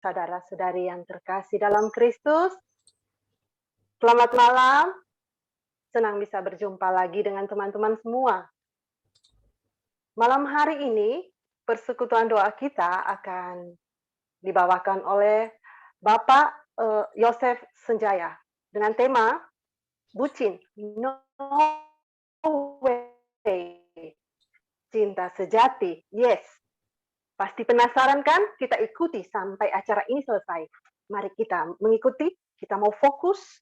saudara-saudari yang terkasih dalam Kristus. Selamat malam, senang bisa berjumpa lagi dengan teman-teman semua. Malam hari ini, persekutuan doa kita akan dibawakan oleh Bapak Yosef Senjaya dengan tema Bucin, No Way, Cinta Sejati, Yes. Pasti penasaran kan? Kita ikuti sampai acara ini selesai. Mari kita mengikuti, kita mau fokus,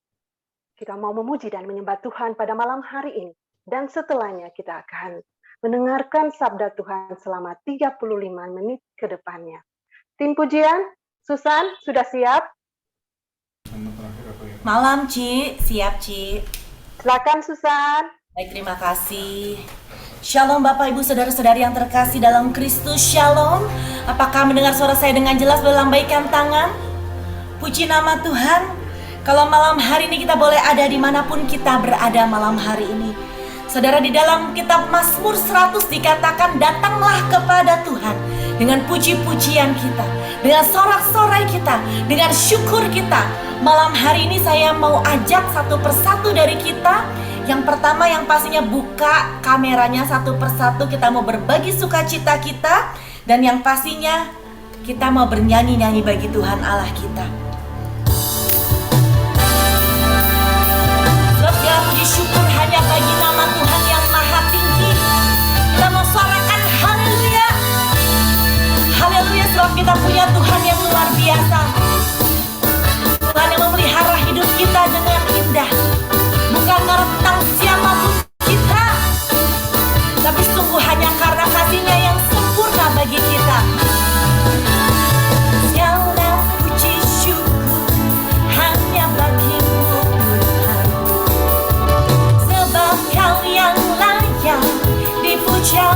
kita mau memuji dan menyembah Tuhan pada malam hari ini. Dan setelahnya kita akan mendengarkan sabda Tuhan selama 35 menit ke depannya. Tim pujian, Susan, sudah siap? Malam, Ci. Siap, Ci. Silakan, Susan. Baik, terima kasih. Shalom Bapak Ibu Saudara-saudari yang terkasih dalam Kristus. Shalom. Apakah mendengar suara saya dengan jelas? Boleh lambaikan tangan. Puji nama Tuhan. Kalau malam hari ini kita boleh ada dimanapun kita berada malam hari ini. Saudara, di dalam kitab Mazmur 100 dikatakan, datanglah kepada Tuhan dengan puji-pujian kita, dengan sorak-sorai kita, dengan syukur kita. Malam hari ini saya mau ajak satu persatu dari kita. Yang pertama, yang pastinya buka kameranya satu persatu. Kita mau berbagi sukacita kita. Dan yang pastinya kita mau bernyanyi-nyanyi bagi Tuhan Allah kita. Sebab segala puji syukur hanya bagi nama Tuhan yang maha tinggi. Kita mau suarakan haleluya. Haleluya, sebab kita punya Tuhan yang luar biasa. Tuhan yang memelihara hidup kita dengan indah. Bukan karena tentang siapapun kita, tapi sungguh hanya karena kasih-Nya yang sempurna bagi kita. Segala puji syukur hanya bagi-Mu Tuhan, sebab Kau yang layak dipuja.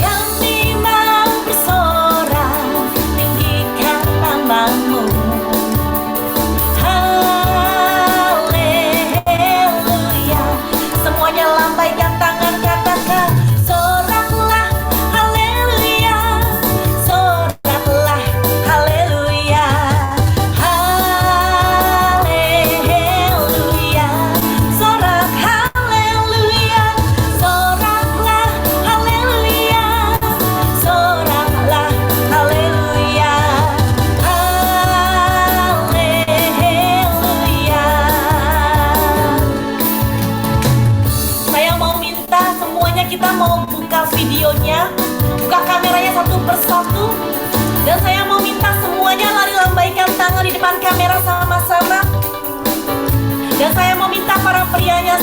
Kami mau bersorak, tinggikan nama-Mu. Lambaikan tangan, katakan soraklah haleluya, soraklah haleluya, haleluya, sorak haleluya, soraklah haleluya, soraklah haleluya, haleluya. Kita mau buka videonya, buka kameranya satu persatu. Dan saya mau minta semuanya lari lambaikan tangan di depan kamera sama-sama. Dan saya mau minta para prianya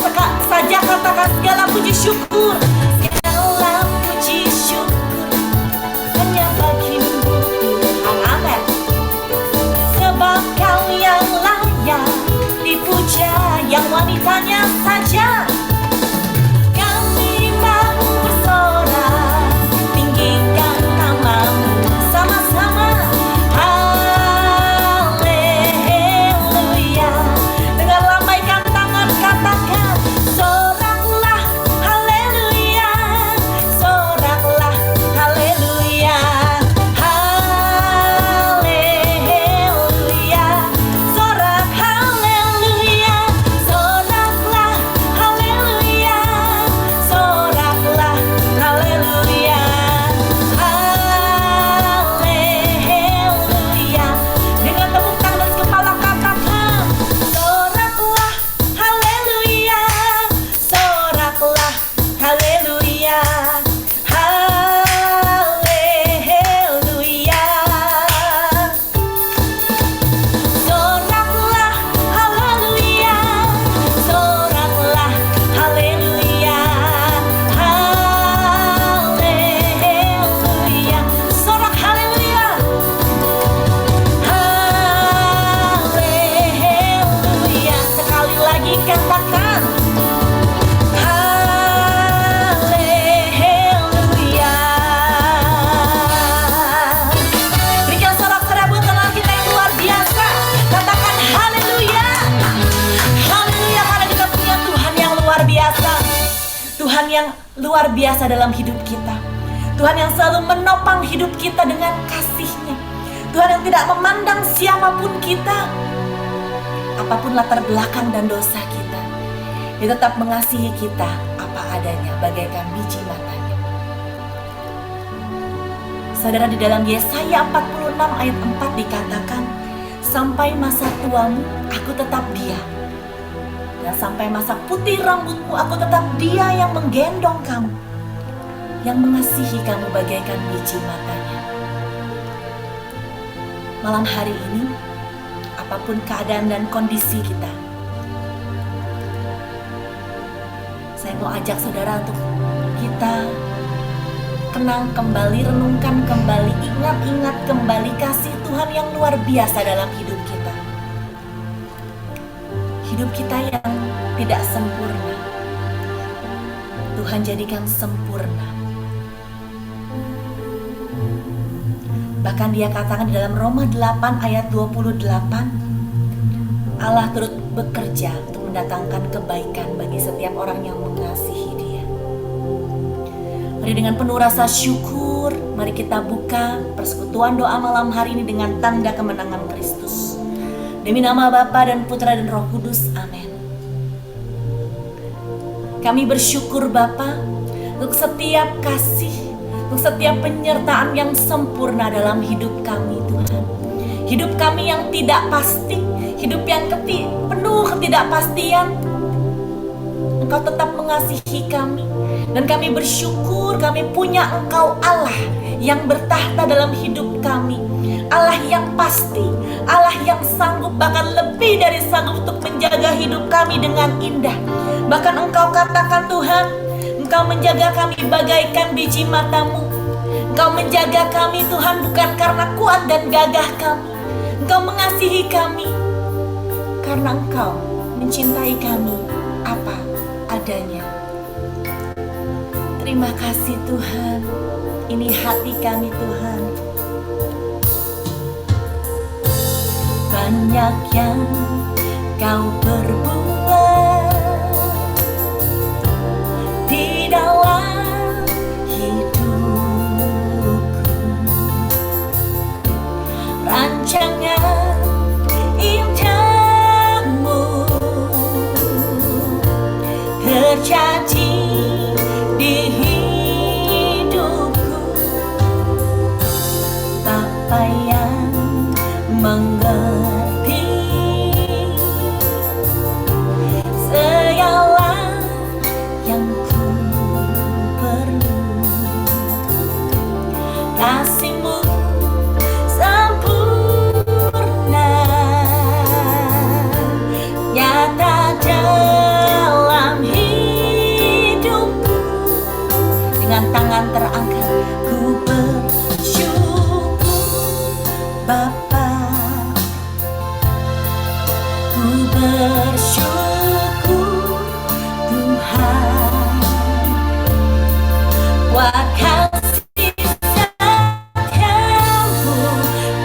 saja katakan segala puji syukur. Segala puji syukur hanya bagi-Mu Tuhan. Amin. Sebab Kau yang layak dipuja, yang wanitanya saja. Sama-sama haleluya. Dengan lambaikan tangan katakan soraklah haleluya, soraklah haleluya, haleluya, sorak haleluya, soraklah haleluya, soraklah haleluya. Dengan tepuk tangan dari kepala katakan soraklah haleluya, soraklah haleluya, haleluya, soraklah haleluya, soraklah haleluya, haleluya, sorak haleluya. Haleluya. Sekali lagi katakan haleluya. Berikan sorak-sorai buat Tuhan kita yang luar biasa. Katakan haleluya. Haleluya, karena kita punya Tuhan yang luar biasa. Tuhan yang luar biasa dalam hidup kita. Tuhan yang selalu menopang hidup kita dengan kasih-Nya. Tuhan yang tidak memandang siapapun kita, apapun latar belakang dan dosa kita, Dia tetap mengasihi kita apa adanya, bagaikan biji matanya. Saudara, di dalam Yesaya 46 ayat 4 dikatakan, sampai masa tuamu aku tetap Dia, dan sampai masa putih rambutmu aku tetap Dia yang menggendong kamu, yang mengasihi kamu bagaikan biji matanya. Malam hari ini, apapun keadaan dan kondisi kita, saya mau ajak saudara untuk kita kenang kembali, renungkan kembali, ingat-ingat kembali kasih Tuhan yang luar biasa dalam hidup kita. Hidup kita yang tidak sempurna, Tuhan jadikan sempurna. Bahkan Dia katakan di dalam Roma 8 ayat 28, Allah turut bekerja untuk mendatangkan kebaikan bagi setiap orang yang mengasihi Dia. Mari dengan penuh rasa syukur, mari kita buka persekutuan doa malam hari ini dengan tanda kemenangan Kristus. Demi nama Bapa dan Putra dan Roh Kudus, amin. Kami bersyukur Bapa untuk setiap kasih, untuk setiap penyertaan yang sempurna dalam hidup kami Tuhan. Hidup kami yang tidak pasti, hidup yang penuh ketidakpastian, Engkau tetap mengasihi kami. Dan kami bersyukur kami punya Engkau Allah yang bertahta dalam hidup kami. Allah yang pasti, Allah yang sanggup, bahkan lebih dari sanggup untuk menjaga hidup kami dengan indah. Bahkan Engkau katakan Tuhan, Engkau menjaga kami bagaikan biji matamu. Engkau menjaga kami Tuhan bukan karena kuat dan gagah kami. Engkau mengasihi kami karena Engkau mencintai kami apa adanya. Terima kasih Tuhan. Ini hati kami Tuhan. Banyak yang Kau perbuat di dalam hidupku. Rancangan indahmu terjadi di hidupku. Bapa yang mengerti segala yang ku perlu. Kasih-Mu sempurna nyata dalam hidupku. Dengan tangan terangkat ku bersyukur Bapa, ku bersyukur Tuhan. Buat kasih setiamu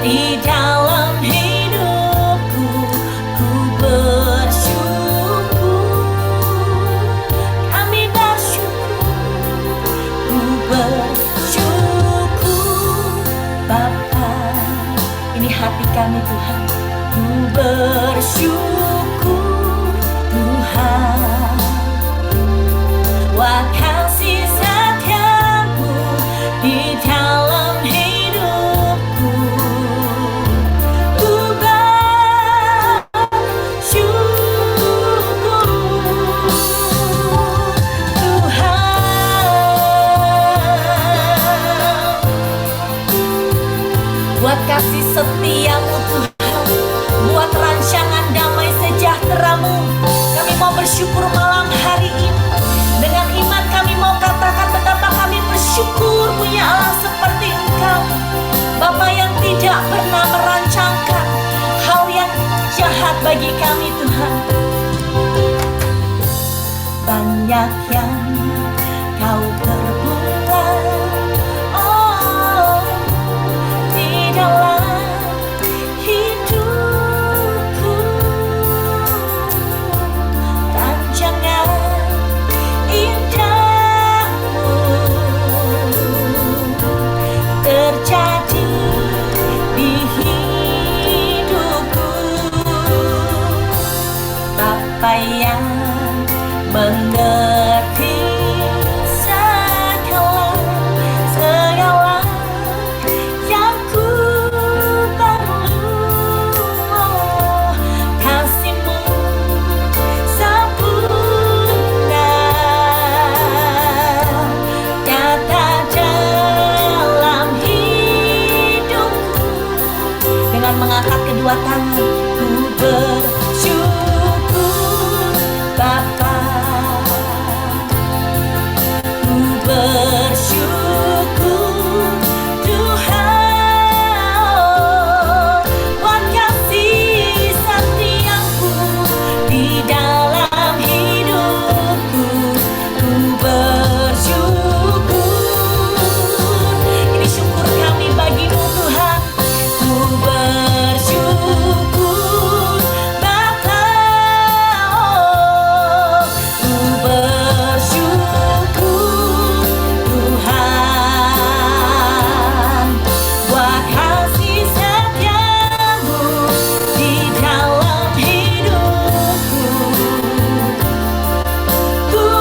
di dalam hidupku, ku bersyukur. Kami bersyukur, ku bersyukur Bapa. Ini hati kami Tuhan, ku bersyukur Tuhan. Wah kasih setiamu di dalam hidupku, ku bersyukur Tuhan. Buat kasih setiamu Tuhan, buat rancangan damai sejahtera-Mu, kami mau bersyukur malam hari ini. Dengan iman kami mau katakan betapa kami bersyukur punya Allah seperti Engkau, Bapa yang tidak pernah merancangkan hal yang jahat bagi kami Tuhan. Banyak yang Kau perbuat, oh, di dalam hidupku. Rancangan indahmu dengan mengangkat kedua tangan. Ku bersyukur Bapa, ku bersyukur Tuhan, buat kasih setiamu di dalam hidupku. Ku bersyukur, ini syukur kami bagimu Tuhan. Ku bersyukur Bapa, ku bersyukur Tuhan, buat kasih setiamu di dalam hidupku. Ku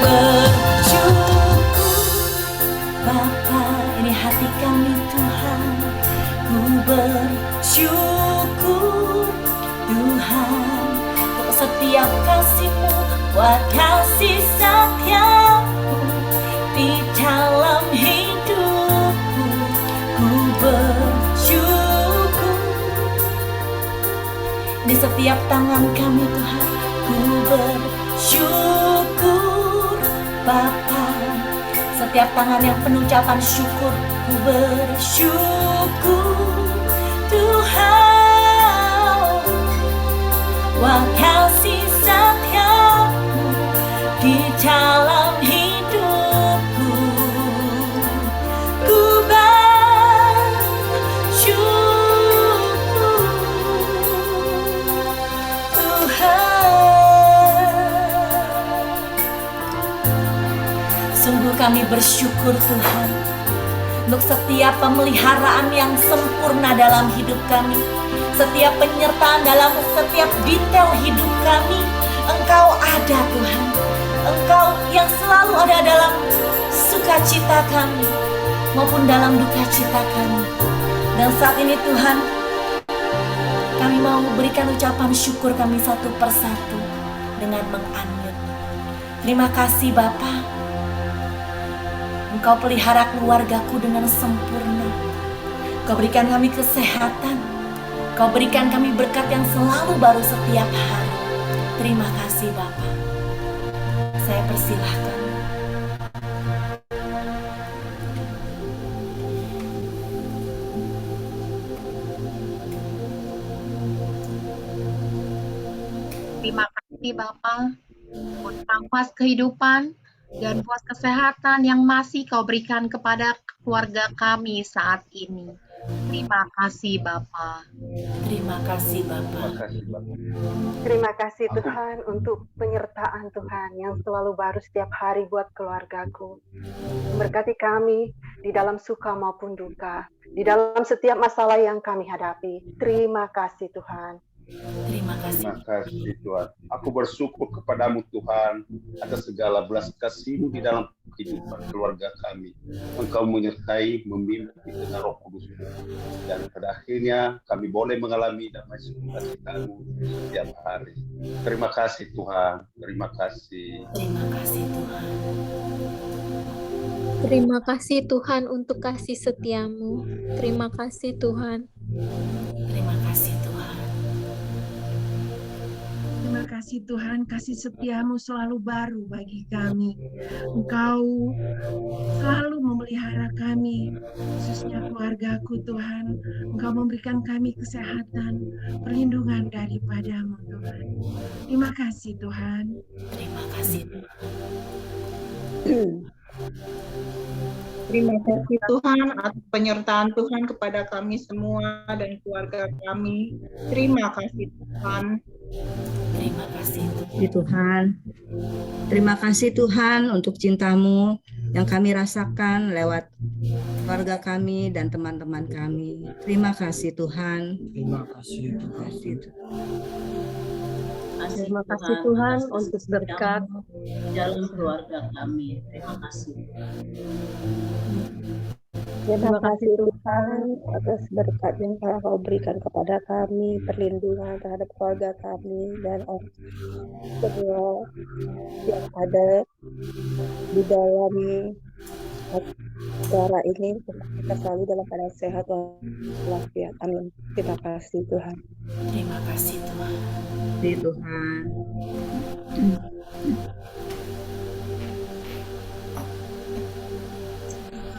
bersyukur Bapa, ini hati kami Tuhan. Ku bersyukur Tuhan, untuk setiap kasih-Mu, buat kasih setiamu di dalam hidupku. Ku bersyukur di setiap tangan kami Tuhan. Ku bersyukur Bapa, setiap tangan yang penuh ucapan syukur. Ku bersyukur Tuhan, wah kasih setiamu di dalam hidupku. Ku bersyukur Tuhan. Sungguh kami bersyukur Tuhan, untuk setiap pemeliharaan yang sempurna dalam hidup kami, setiap penyertaan dalam setiap detail hidup kami. Engkau ada Tuhan, Engkau yang selalu ada dalam sukacita kami maupun dalam duka cita kami. Dan saat ini Tuhan, kami mau berikan ucapan syukur kami satu persatu dengan mengunmute. Terima kasih Bapa, Engkau pelihara keluargaku dengan sempurna. Kau berikan kami kesehatan, Kau berikan kami berkat yang selalu baru setiap hari. Terima kasih Bapa. Saya persilahkan. Terima kasih Bapa buat nafas kehidupan dan buat kesehatan yang masih Kau berikan kepada keluarga kami saat ini. Terima kasih Bapa. Terima kasih Bapa. Terima kasih Tuhan untuk penyertaan Tuhan yang selalu baru setiap hari buat keluargaku. Memberkati kami di dalam suka maupun duka, di dalam setiap masalah yang kami hadapi. Terima kasih Tuhan. Terima kasih. Terima kasih Tuhan. Aku bersyukur kepadamu Tuhan atas segala belas kasih-Mu di dalam kehidupan keluarga kami. Engkau menyertai, membimbing dengan Roh Kudus. Dan pada akhirnya kami boleh mengalami damai sukacita-Mu setiap hari. Terima kasih Tuhan. Terima kasih. Terima kasih Tuhan. Terima kasih Tuhan untuk kasih setiamu. Terima kasih Tuhan. Terima kasih Tuhan. Terima kasih Tuhan, kasih setiamu selalu baru bagi kami. Engkau selalu memelihara kami, khususnya keluargaku Tuhan. Engkau memberikan kami kesehatan, perlindungan daripadamu Tuhan. Terima kasih Tuhan. Terima kasih. Terima kasih Tuhan atas penyertaan Tuhan kepada kami semua dan keluarga kami. Terima kasih Tuhan. Terima kasih Tuhan. Terima kasih Tuhan untuk cinta-Mu yang kami rasakan lewat keluarga kami dan teman-teman kami. Terima kasih Tuhan. Terima kasih Tuhan. Terima kasih Tuhan untuk berkat dalam keluarga kami. Terima kasih. Terima kasih Tuhan atas berkat yang telah Kau berikan kepada kami, perlindungan terhadap keluarga kami dan semua yang ada di dalam suara ini, kita selalu dalam keadaan sehat walafiat. Amin. Terima kasih Tuhan. Terima kasih Tuhan. Di Tuhan.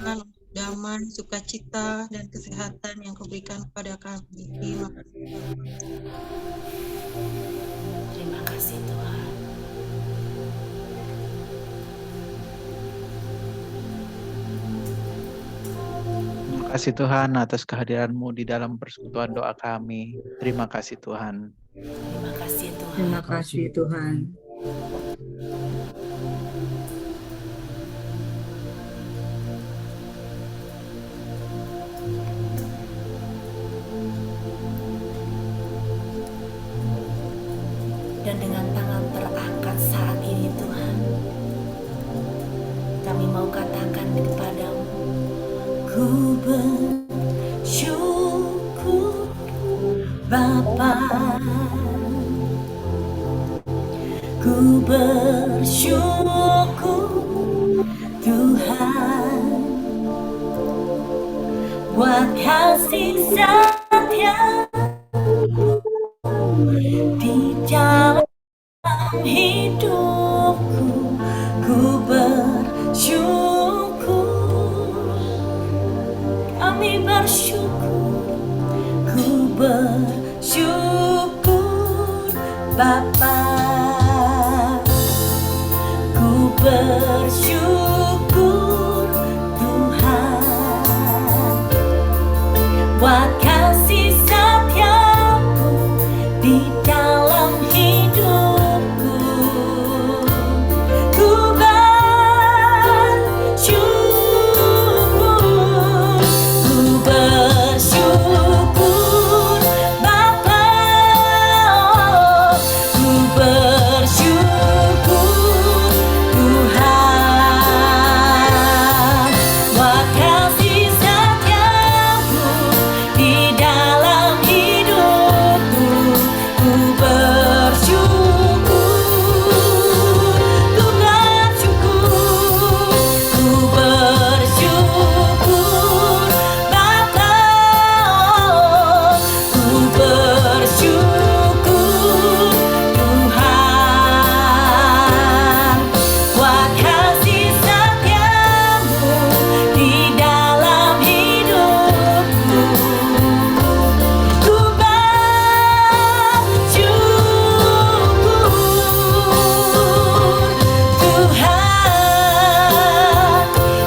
Tuhan, damai, sukacita, dan kesehatan yang Kau berikan kepada kami. Terima kasih Tuhan. Terima kasih Tuhan. Terima kasih Tuhan atas kehadiran-Mu di dalam persekutuan doa kami. Terima kasih Tuhan. Terima kasih Tuhan. Terima kasih Tuhan. Dan dengan tangan terangkat saat ini Tuhan, kami mau katakan kepadamu, ku bersyukur Bapa, ku bersyukur Tuhan, buat kasih setia di dalam hidupku. Ku bersyukur, kami bersyukur, ku bersyukur Bapa, ku bersyukur Tuhan, buat kasih setiamu di dalam hidupku. Ku bersyukur Bapa, ku bersyukur Tuhan, buat kasih setiamu di dalam hidupku. Ku bersyukur, ku bersyukur, ku bersyukur Bapa, ku bersyukur Tuhan, buat kasih setiamu di dalam hidupku. Ku Tuhan,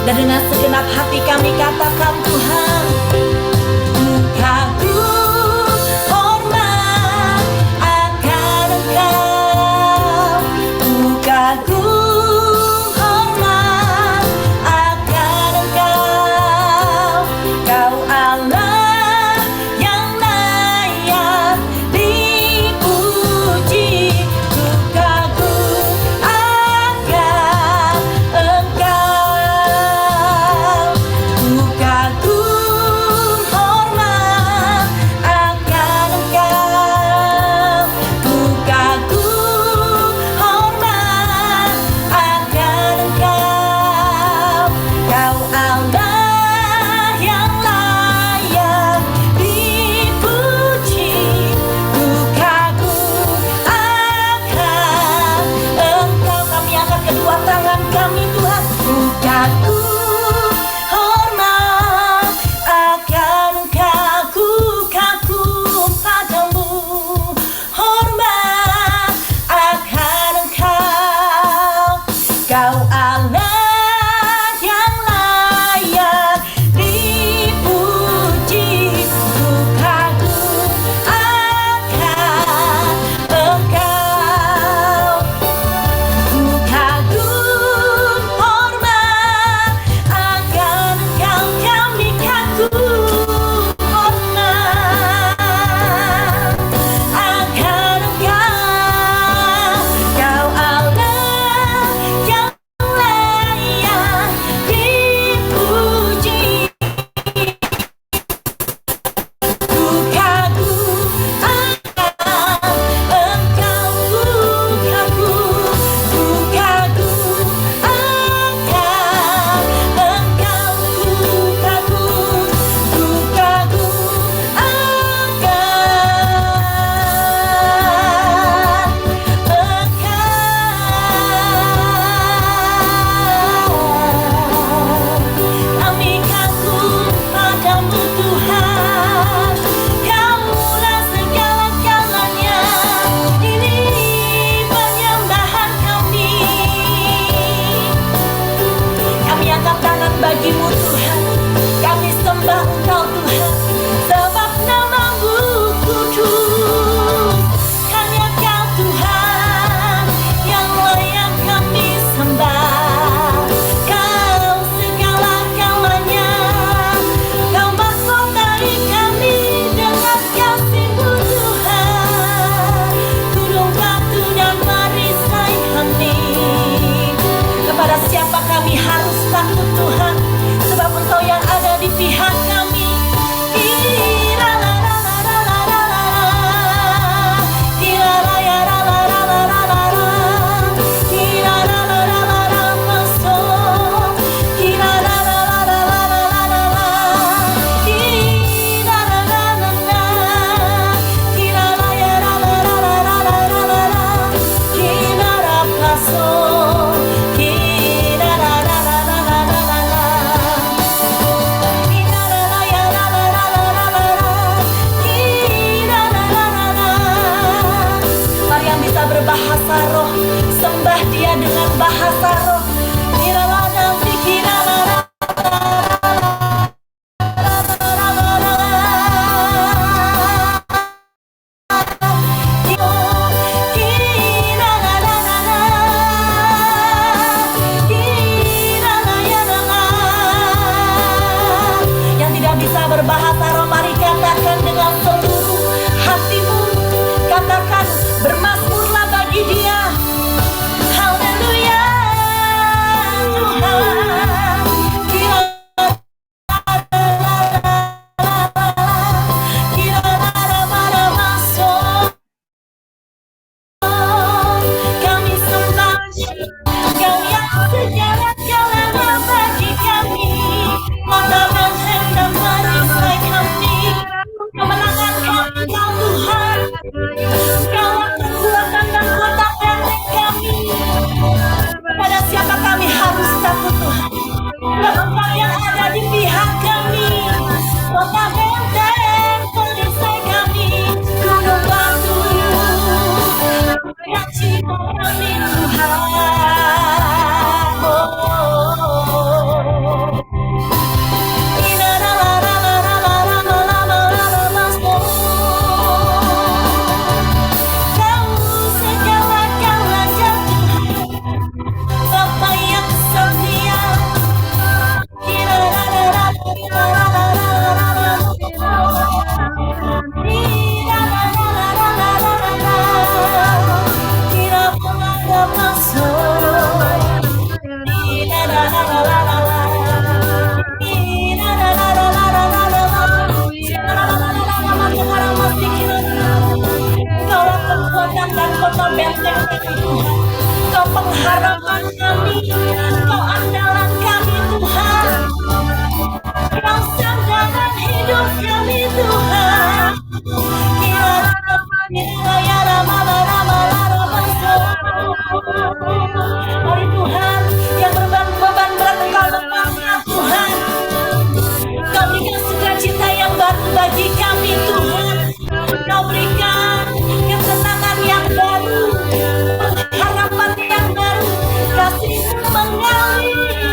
dan dengan segenap hati kami katakan Tuhan, ku kagum hormat akan Engkau, ku kagum hormat akan Engkau, Kau Allah yang layak dipuji. Ku kagum akan Engkau, ku kagum angkat tangan bagimu Tuhan. Kami sembah Engkau Tuhan, sebab nama-Mu kudus. Hanya Kau Tuhan yang layak kami sembah. Kau segala-galanya, Kau mahkotai kami dengan kasih-Mu Tuhan. Gunung batu dan perisai kami. Kepada siapa kami harus takut Tuhan, sebab Engkau yang ada di pihak kami. Mari yang bisa berbahasa roh, sembah Dia dengan bahasa roh. Yang tidak bisa berbahasa roh, mari katakan dengan seluruh hatimu. Katakan, bermazmurlah bagi Dia. Haleluya Tuhan. Kami sembah Engkau yang segala-galanya bagi kami. Mata benteng dan perisai kami. Kemenangan kami Kau Tuhan. Engkaulah kekuatan dan kota benteng kami. Kepada siapa kami harus takut Tuhan? Sebab Engkau yang ada di pihak kami. Kota benteng perisai kami. Gunung batu yang cinta kami Tuhan. Engkaulah kekuatan dan kota benteng kami Tuhan. Engkau pengharapan kami, Engkau andalan kami Tuhan. Engkau sandaran hidup kami Tuhan. Mari Tuhan, yang beban berat Engkau lepaskan Tuhan. Engkau berikan sukacita yang baru bagi kami Tuhan. Engkau berikan kesenangan yang baru, harapan yang baru, kasih-Mu mengalir.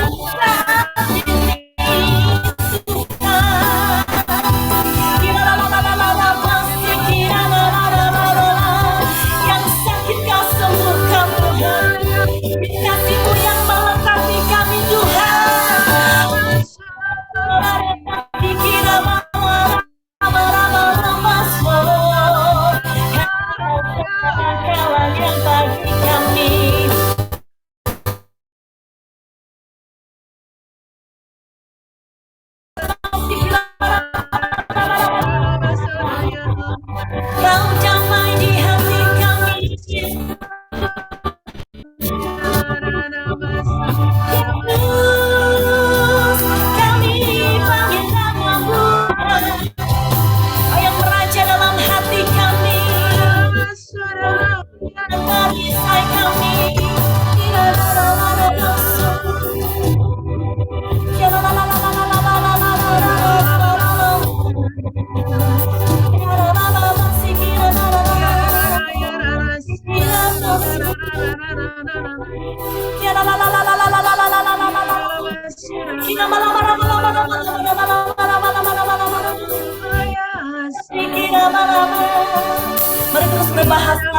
Mari terus berbahasa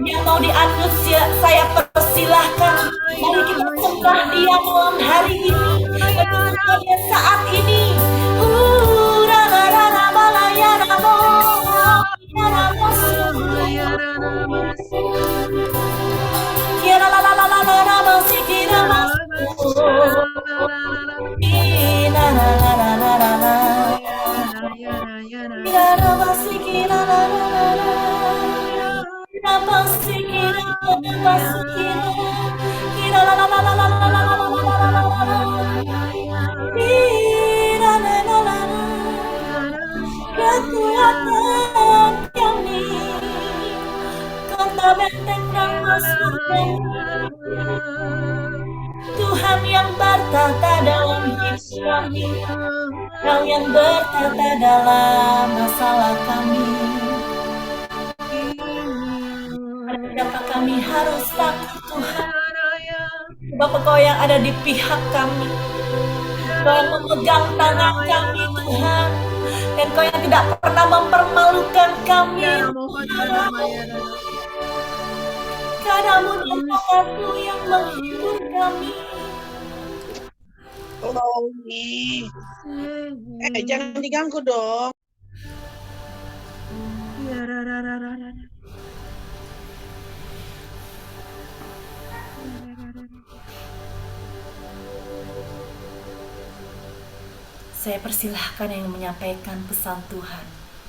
yang mau diangkat, saya persilahkan. Mari kita sembah Dia malam hari ini, dan saat ini. Kekuatan kami, Kota benteng dan masuk Tuhan yang bertata dalam hidup kami, Kau yang bertata dalam masalah kami. Kenapa kami harus takut Tuhan? Sebab Kau yang ada di pihak kami, Kau yang memegang tangan kami Tuhan, dan Kau yang tidak pernah mempermalukan kami Tuhan. Kadamu dan tanganmu yang menghibur kami. Jangan diganggu dong. Saya persilahkan yang menyampaikan pesan Tuhan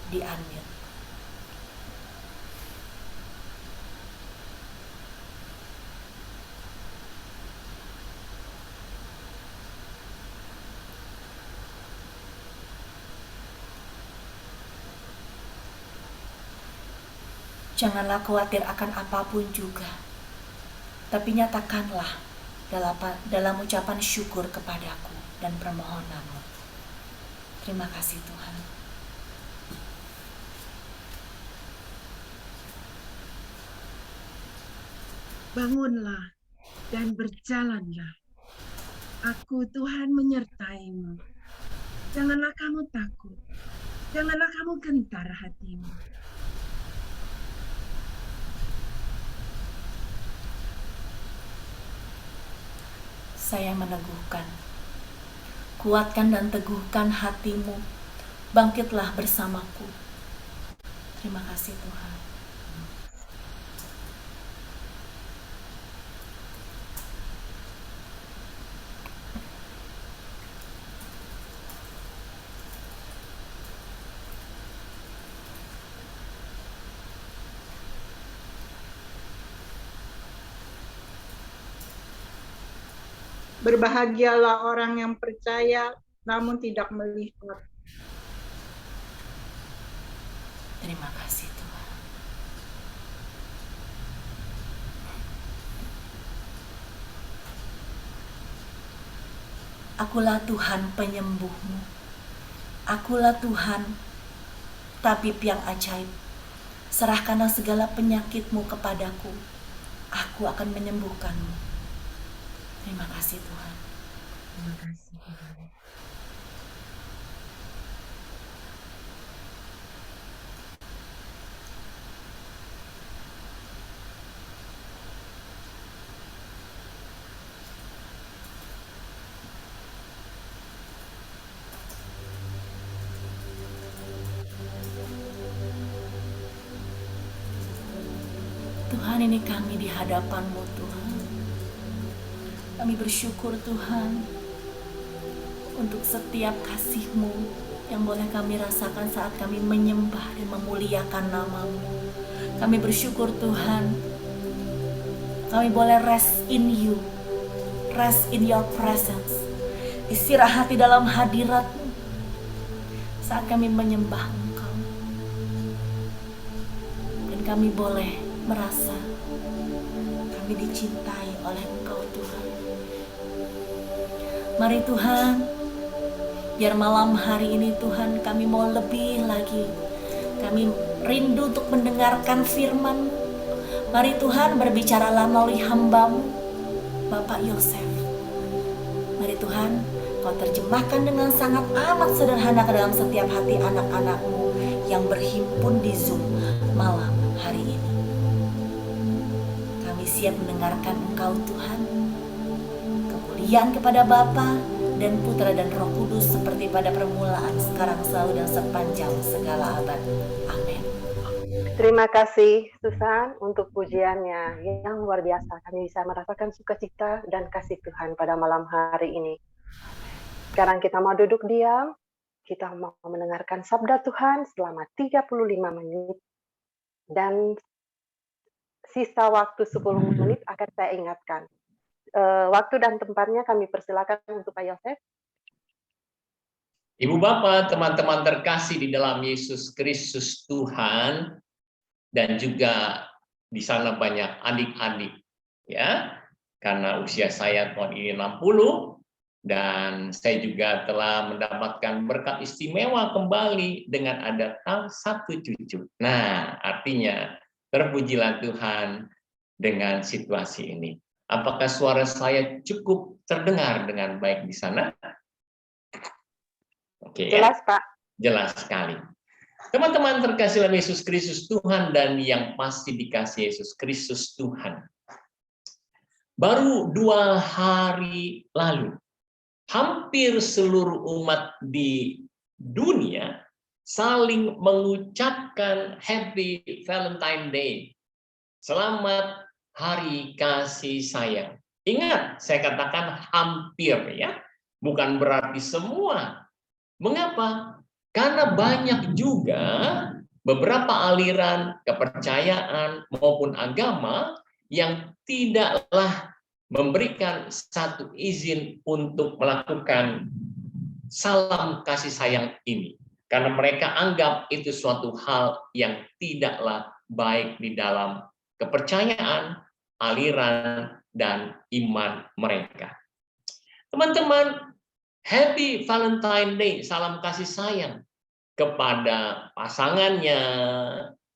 di unmute. Janganlah khawatir akan apapun juga, tapi nyatakanlah dalam ucapan syukur kepadaku dan permohonanmu. Terima kasih Tuhan. Bangunlah dan berjalanlah. Aku Tuhan menyertaimu. Janganlah kamu takut. Janganlah kamu gentar hatimu. Saya meneguhkan, kuatkan dan teguhkan hatimu, bangkitlah bersamaku. Terima kasih Tuhan. Berbahagialah orang yang percaya namun tidak melihat. Terima kasih Tuhan. Akulah Tuhan penyembuhmu. Akulah Tuhan tabib yang ajaib. Serahkanlah segala penyakitmu kepadaku. Aku akan menyembuhkanmu. Terima kasih Tuhan. Terima kasih Tuhan. Tuhan, ini kami di hadapan-Mu Tuhan. Kami bersyukur Tuhan untuk setiap kasih-Mu yang boleh kami rasakan saat kami menyembah dan memuliakan nama-Mu. Kami bersyukur Tuhan, kami boleh rest in You, rest in Your presence, istirahat di dalam hadirat-Mu saat kami menyembah Engkau. Dan kami boleh merasa kami dicintai oleh Engkau Tuhan. Mari Tuhan, biar malam hari ini Tuhan kami mau lebih lagi. Kami rindu untuk mendengarkan firman. Mari Tuhan, berbicaralah melalui hamba-Mu, Bapak Yosef. Mari Tuhan, Kau terjemahkan dengan sangat amat sederhana ke dalam setiap hati anak-anak-Mu yang berhimpun di Zoom malam hari ini. Kami siap mendengarkan Engkau Tuhan. Kemuliaan kepada Bapa dan Putra dan Roh Kudus seperti pada permulaan, sekarang, selalu, dan sepanjang segala abad. Amin. Terima kasih Susan untuk pujiannya yang luar biasa. Kami bisa merasakan sukacita dan kasih Tuhan pada malam hari ini. Sekarang kita mau duduk diam, kita mau mendengarkan sabda Tuhan selama 35 menit. Dan sisa waktu 10 menit akan saya ingatkan. Waktu dan tempatnya kami persilakan untuk Pak Yosef. Ibu Bapak, teman-teman terkasih di dalam Yesus Kristus Tuhan, dan juga di sana banyak adik-adik, ya, karena usia saya tahun ini 60, dan saya juga telah mendapatkan berkat istimewa kembali dengan ada satu cucu. Nah, artinya terpujilah Tuhan dengan situasi ini. Apakah suara saya cukup terdengar dengan baik di sana? Oke, jelas, Pak. Jelas sekali. Teman-teman terkasih dalam Yesus Kristus Tuhan dan yang pasti dikasih Yesus Kristus Tuhan. Baru 2 hari lalu, hampir seluruh umat di dunia saling mengucapkan Happy Valentine Day. Selamat Hari Kasih Sayang. Ingat, saya katakan hampir, ya, bukan berarti semua. Mengapa? Karena banyak juga beberapa aliran kepercayaan maupun agama yang tidaklah memberikan satu izin untuk melakukan salam kasih sayang ini. Karena mereka anggap itu suatu hal yang tidaklah baik di dalam kepercayaan, aliran, dan iman mereka. Teman-teman, Happy Valentine Day, salam kasih sayang kepada pasangannya,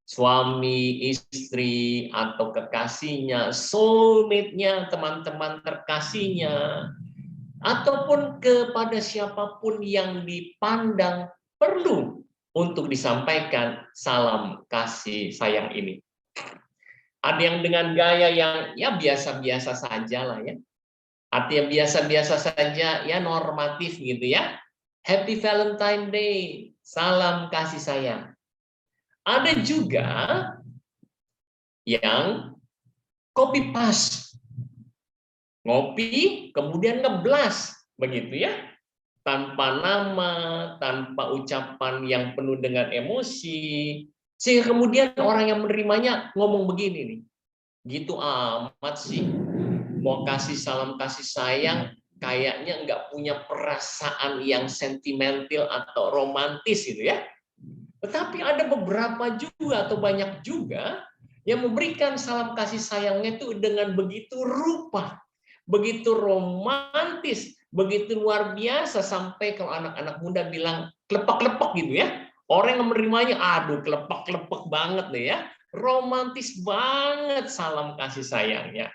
suami, istri, atau kekasihnya, soulmate-nya, teman-teman terkasihnya, ataupun kepada siapapun yang dipandang perlu untuk disampaikan salam kasih sayang ini. Ada yang dengan gaya yang ya biasa-biasa saja lah, ya. Artinya biasa-biasa saja, ya, normatif gitu, ya. Happy Valentine Day, salam kasih sayang. Ada juga yang copy paste, ngopi kemudian ngeblas, begitu, ya, tanpa nama, tanpa ucapan yang penuh dengan emosi, sehingga kemudian orang yang menerimanya ngomong begini nih, gitu amat sih, mau kasih salam kasih sayang, kayaknya nggak punya perasaan yang sentimental atau romantis gitu, ya. Tetapi ada beberapa juga atau banyak juga yang memberikan salam kasih sayangnya itu dengan begitu rupa, begitu romantis, begitu luar biasa, sampai kalau anak-anak muda bilang klepek-klepek gitu, ya. Orang yang menerimanya, aduh, klepek-klepek banget deh, ya. Romantis banget salam kasih sayangnya.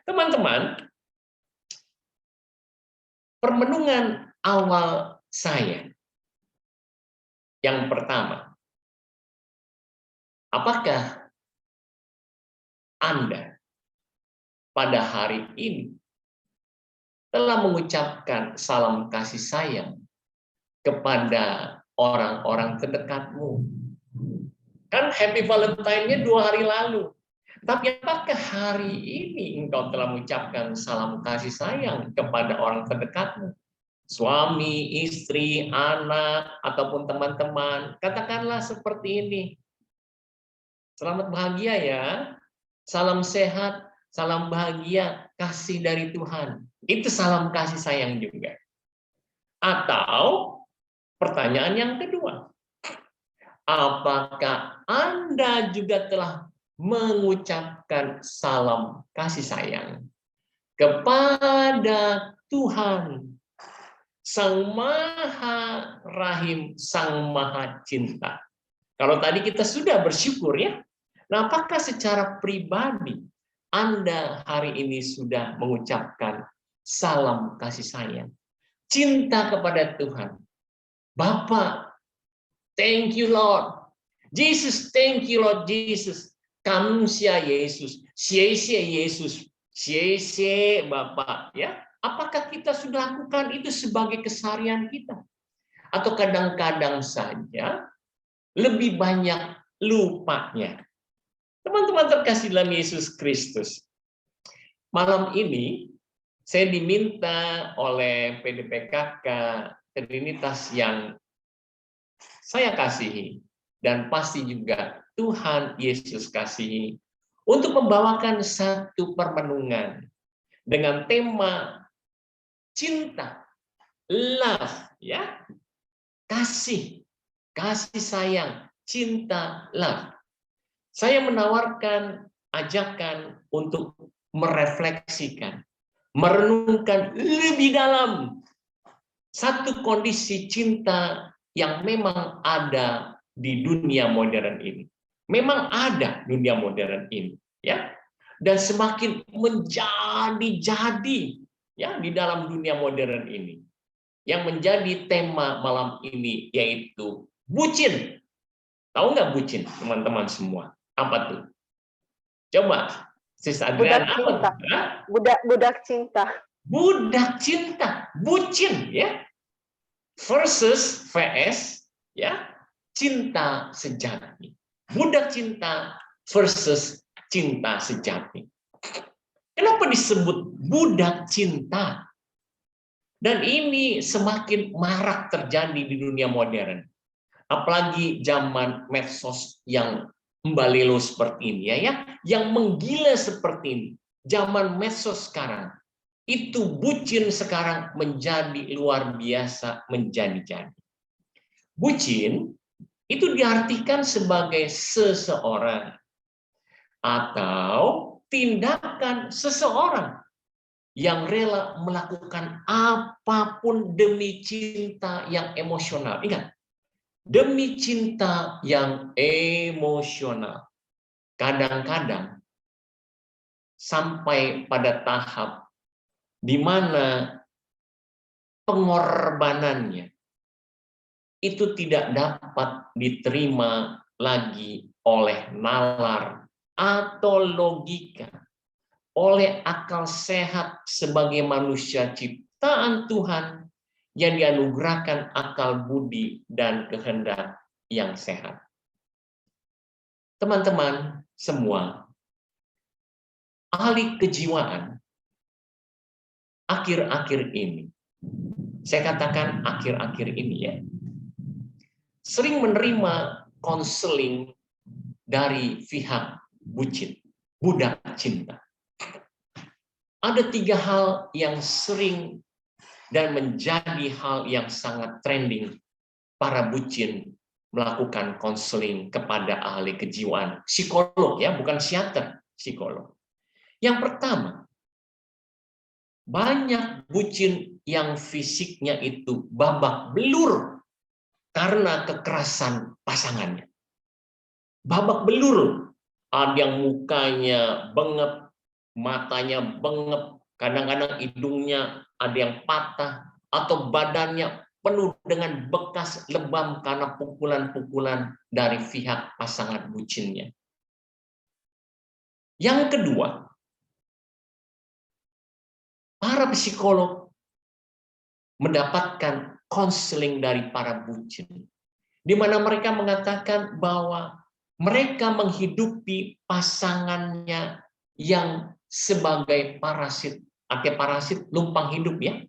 Teman-teman, permenungan awal saya yang pertama, apakah Anda pada hari ini telah mengucapkan salam kasih sayang kepada orang-orang terdekatmu? Kan Happy Valentine-nya 2 hari lalu. Tapi apakah hari ini engkau telah mengucapkan salam kasih sayang kepada orang terdekatmu? Suami, istri, anak, ataupun teman-teman. Katakanlah seperti ini. Selamat bahagia ya. Salam sehat, salam bahagia, kasih dari Tuhan. Itu salam kasih sayang juga. Atau pertanyaan yang kedua. Apakah Anda juga telah mengucapkan salam kasih sayang kepada Tuhan, Sang Maha Rahim, Sang Maha Cinta? Kalau tadi kita sudah bersyukur, ya. Nah, apakah secara pribadi Anda hari ini sudah mengucapkan salam kasih sayang? cinta kepada Tuhan. Bapa, thank you Lord. Jesus, thank you Lord Jesus. 感謝 Yesus. 谢谢 Yesus. 谢谢 Bapa. Ya, apakah kita sudah lakukan itu sebagai keseharian kita? Atau kadang-kadang saja lebih banyak lupanya? Teman-teman terkasih dalam Yesus Kristus, malam ini saya diminta oleh PDPKK Trinitas yang saya kasihi, dan pasti juga Tuhan Yesus kasihi, untuk membawakan satu permenungan dengan tema cinta, love, ya, kasih sayang, cinta, love. Saya menawarkan ajakan untuk merefleksikan, merenungkan lebih dalam satu kondisi cinta yang memang ada di dunia modern ini. Memang ada dunia modern ini, ya. Dan semakin menjadi ya di dalam dunia modern ini. Yang menjadi tema malam ini yaitu bucin. Tahu nggak bucin, teman-teman semua? Apa tuh? Coba, Sis Adriana. Budak cinta. Budak cinta, bucin, ya. Versus VS, ya, cinta sejati. Budak cinta versus cinta sejati. Kenapa disebut budak cinta? Dan ini semakin marak terjadi di dunia modern. Apalagi zaman medsos yang membalelo seperti ini, ya, yang menggila seperti ini. Zaman medsos sekarang, itu bucin sekarang menjadi luar biasa, menjadi-jadi. Bucin itu diartikan sebagai seseorang atau tindakan seseorang yang rela melakukan apapun demi cinta yang emosional. Ingat, demi cinta yang emosional. Kadang-kadang sampai pada tahap di mana pengorbanannya itu tidak dapat diterima lagi oleh nalar atau logika, oleh akal sehat sebagai manusia ciptaan Tuhan yang dianugerahkan akal budi dan kehendak yang sehat. Teman-teman semua, ahli kejiwaan akhir-akhir ini, saya katakan akhir-akhir ini, ya, sering menerima konseling dari pihak bucin, budak cinta. Ada 3 hal yang sering dan menjadi hal yang sangat trending para bucin melakukan konseling kepada ahli kejiwaan, psikolog, ya, bukan psikiater, psikolog. Yang pertama, banyak bucin yang fisiknya itu babak belur karena kekerasan pasangannya. Babak belur, ada yang mukanya bengep, matanya bengep, kadang-kadang hidungnya ada yang patah, atau badannya penuh dengan bekas lebam karena pukulan-pukulan dari pihak pasangan bucinnya. Yang kedua, para psikolog mendapatkan konseling dari para bucin, di mana mereka mengatakan bahwa mereka menghidupi pasangannya yang sebagai parasit. Artinya parasit, numpang hidup, ya.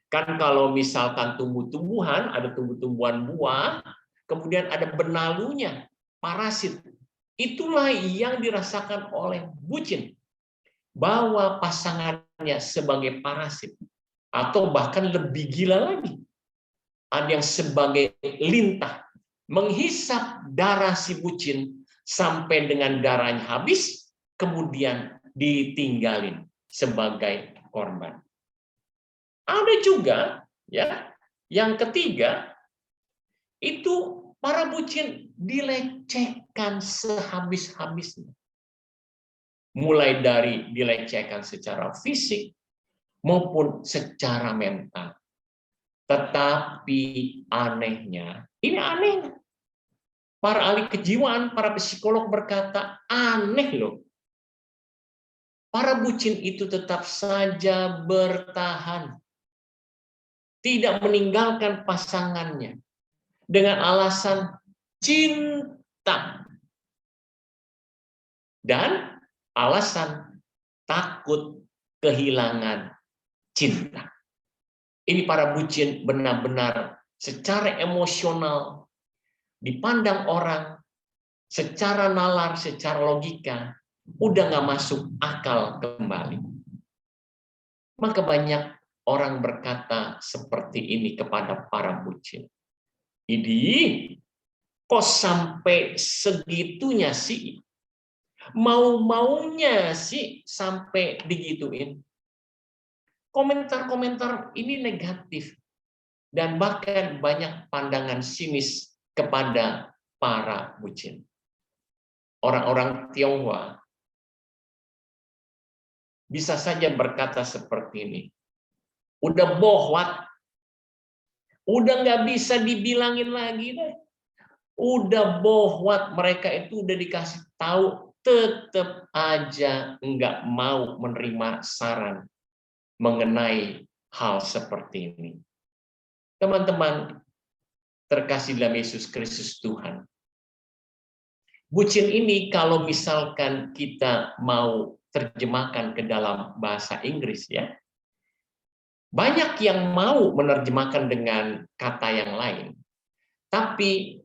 Kan kalau misalkan tumbuh-tumbuhan, ada tumbuh-tumbuhan buah, kemudian ada benalunya, parasit. Itulah yang dirasakan oleh bucin, bahwa pasangannya sebagai parasit, atau bahkan lebih gila lagi, ada yang sebagai lintah, menghisap darah si bucin sampai dengan darahnya habis, kemudian ditinggalin sebagai korban. Ada juga, ya, yang ketiga, itu para bucin dilecehkan sehabis-habisnya. Mulai dari dilecehkan secara fisik maupun secara mental. Tetapi anehnya, ini aneh. Para ahli kejiwaan, para psikolog berkata, aneh loh. Para bucin itu tetap saja bertahan. Tidak meninggalkan pasangannya. Dengan alasan cinta. Dan alasan takut kehilangan cinta. Ini para bucin benar-benar secara emosional dipandang orang, secara nalar, secara logika, udah nggak masuk akal kembali. Maka banyak orang berkata seperti ini kepada para bucin. Ini kok sampai segitunya sih? Mau-maunya sih sampai digituin. Komentar-komentar ini negatif. Dan bahkan banyak pandangan sinis kepada para bucin. Orang-orang Tionghoa bisa saja berkata seperti ini. Udah bohwat. Udah nggak bisa dibilangin lagi deh. Udah bohwat, mereka itu udah dikasih tahu, tetap aja nggak mau menerima saran mengenai hal seperti ini. Teman-teman terkasih dalam Yesus Kristus Tuhan. Bucin ini kalau misalkan kita mau terjemahkan ke dalam bahasa Inggris ya, banyak yang mau menerjemahkan dengan kata yang lain. Tapi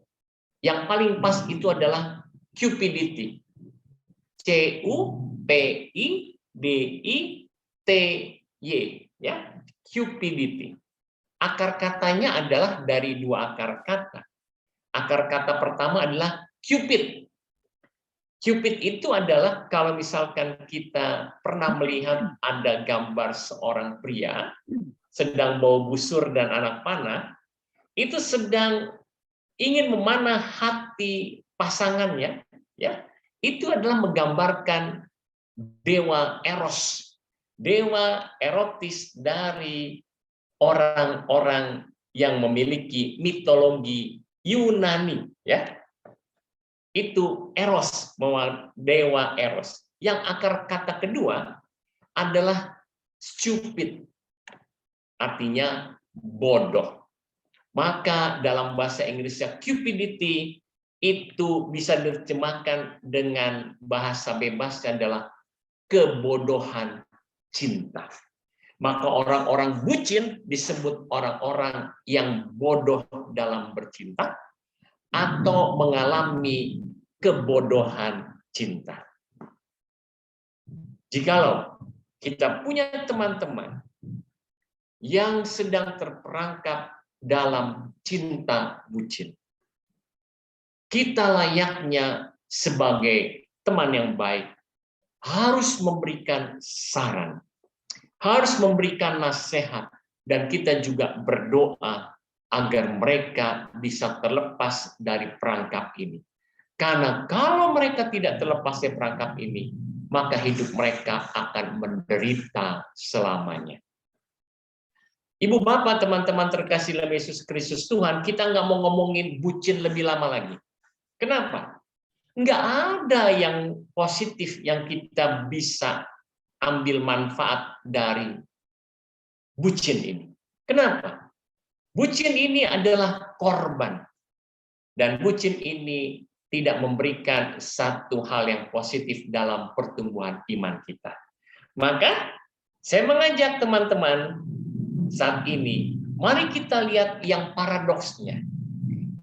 yang paling pas itu adalah cupidity. C-U-P-I-D-I-T-Y ya, cupidity. Akar katanya adalah dari dua akar kata. Akar kata pertama adalah cupid. Cupid itu adalah kalau misalkan kita pernah melihat ada gambar seorang pria sedang bawa busur dan anak panah, itu sedang ingin memanah hati pasangannya, ya. Itu adalah menggambarkan dewa Eros, dewa erotis dari orang-orang yang memiliki mitologi Yunani, ya. Itu Eros, dewa Eros. Yang akar kata kedua adalah stupid, artinya bodoh. Maka dalam bahasa Inggrisnya cupidity itu bisa diterjemahkan dengan bahasa bebas adalah kebodohan cinta. Maka orang-orang bucin disebut orang-orang yang bodoh dalam bercinta atau mengalami kebodohan cinta. Jikalau kita punya teman-teman yang sedang terperangkap dalam cinta bucin, kita layaknya sebagai teman yang baik harus memberikan saran, harus memberikan nasihat, dan kita juga berdoa agar mereka bisa terlepas dari perangkap ini. Karena kalau mereka tidak terlepas dari perangkap ini, maka hidup mereka akan menderita selamanya. Ibu bapak, teman-teman terkasih dalam Yesus Kristus Tuhan, kita nggak mau ngomongin bucin lebih lama lagi. Kenapa? Nggak ada yang positif yang kita bisa ambil manfaat dari bucin ini. Kenapa? Bucin ini adalah korban. Dan bucin ini tidak memberikan satu hal yang positif dalam pertumbuhan iman kita. Maka saya mengajak teman-teman saat ini, mari kita lihat yang paradoksnya,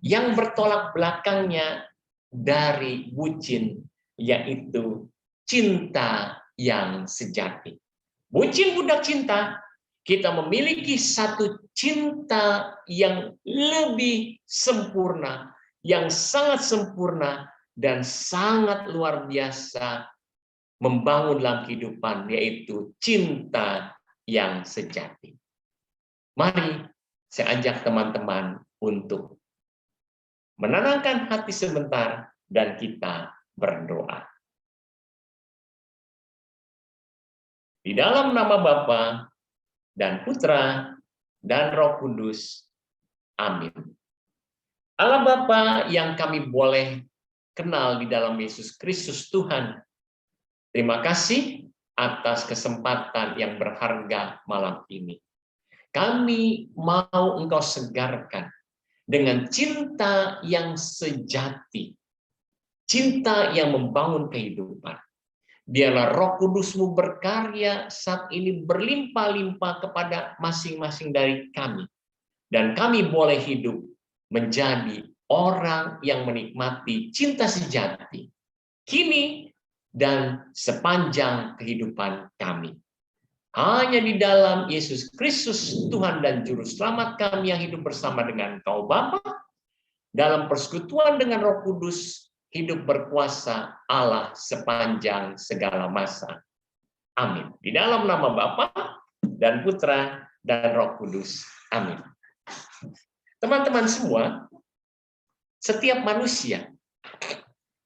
yang bertolak belakangnya dari bucin, yaitu cinta yang sejati. Bucin budak cinta, kita memiliki satu cinta yang lebih sempurna, yang sangat sempurna dan sangat luar biasa membangun dalam kehidupan, yaitu cinta yang sejati. Mari saya ajak teman-teman untuk menenangkan hati sebentar dan kita berdoa. Di dalam nama Bapa dan Putra dan Roh Kudus. Amin. Allah Bapa yang kami boleh kenal di dalam Yesus Kristus Tuhan, terima kasih atas kesempatan yang berharga malam ini. Kami mau Engkau segarkan dengan cinta yang sejati, cinta yang membangun kehidupan. Biarlah Roh Kudus-Mu berkarya saat ini berlimpah-limpah kepada masing-masing dari kami. Dan kami boleh hidup menjadi orang yang menikmati cinta sejati, kini dan sepanjang kehidupan kami. Hanya di dalam Yesus Kristus, Tuhan dan Juru Selamat kami yang hidup bersama dengan Engkau Bapa, dalam persekutuan dengan Roh Kudus, hidup berkuasa Allah sepanjang segala masa. Amin. Di dalam nama Bapa dan Putra dan Roh Kudus. Amin. Teman-teman semua, setiap manusia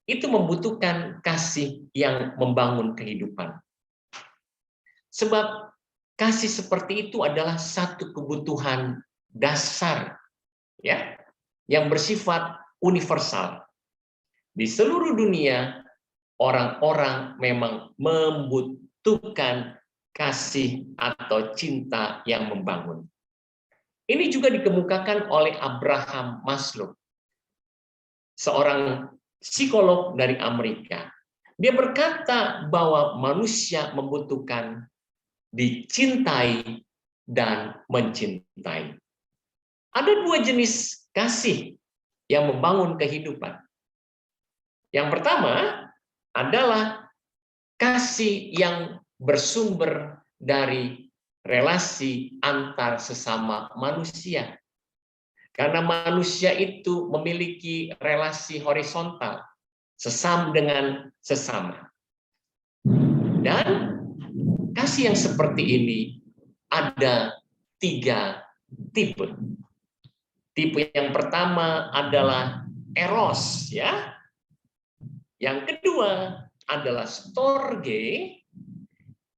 itu membutuhkan kasih yang membangun kehidupan. Sebab kasih seperti itu adalah satu kebutuhan dasar, ya, yang bersifat universal. Di seluruh dunia, orang-orang memang membutuhkan kasih atau cinta yang membangun. Ini juga dikemukakan oleh Abraham Maslow, seorang psikolog dari Amerika. Dia berkata bahwa manusia membutuhkan dicintai dan mencintai. Ada dua jenis kasih yang membangun kehidupan. Yang pertama adalah kasih yang bersumber dari relasi antar sesama manusia. Karena manusia itu memiliki relasi horizontal, sesama dengan sesama. Dan kasih yang seperti ini ada 3 tipe. Tipe yang pertama adalah eros, ya. Yang kedua adalah storge.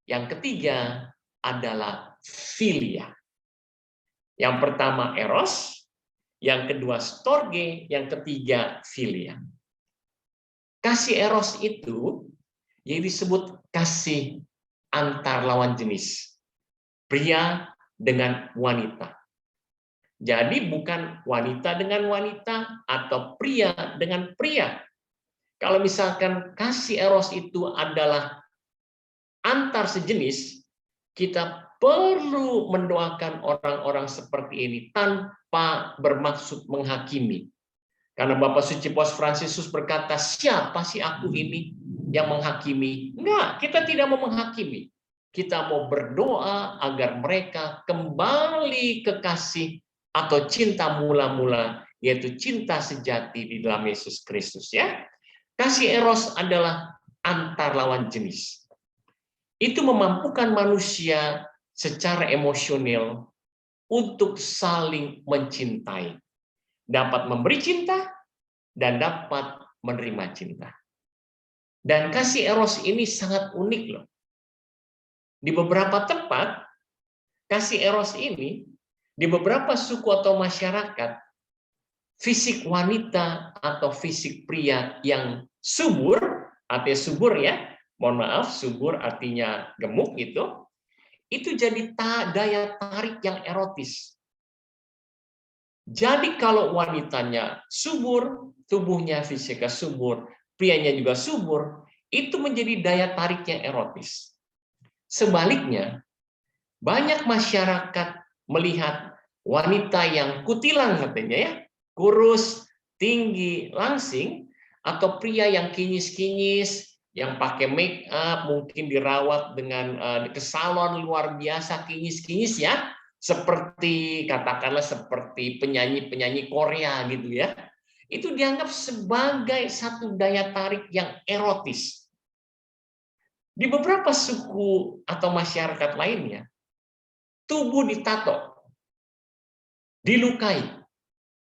Yang ketiga adalah filia. Yang pertama eros, yang kedua storge, yang ketiga filia. Kasih eros itu yang disebut kasih antar lawan jenis, pria dengan wanita. Jadi bukan wanita dengan wanita atau pria dengan pria. Kalau misalkan kasih eros itu adalah antar sejenis, kita perlu mendoakan orang-orang seperti ini tanpa bermaksud menghakimi. Karena Bapak Suci Paus Fransiskus berkata, siapa sih aku ini yang menghakimi? Enggak, kita tidak mau menghakimi. Kita mau berdoa agar mereka kembali ke kasih atau cinta mula-mula, yaitu cinta sejati di dalam Yesus Kristus, ya. Kasih eros adalah antar lawan jenis. Itu memampukan manusia secara emosional untuk saling mencintai. Dapat memberi cinta dan dapat menerima cinta. Dan kasih eros ini sangat unik loh. Di beberapa tempat, kasih eros ini, di beberapa suku atau masyarakat, fisik wanita atau fisik pria yang subur, artinya subur ya, mohon maaf, subur artinya gemuk itu jadi daya tarik yang erotis. Jadi kalau wanitanya subur, tubuhnya fisiknya subur, prianya juga subur, itu menjadi daya tarik yang erotis. Sebaliknya, banyak masyarakat melihat wanita yang kutilang katanya ya, kurus, tinggi, langsing, atau pria yang kinyis-kinyis, yang pakai make up, mungkin dirawat dengan ke salon luar biasa, kinyis-kinyis ya, seperti katakanlah seperti penyanyi-penyanyi Korea gitu ya. Itu dianggap sebagai satu daya tarik yang erotis. Di beberapa suku atau masyarakat lainnya, tubuh ditato, dilukai,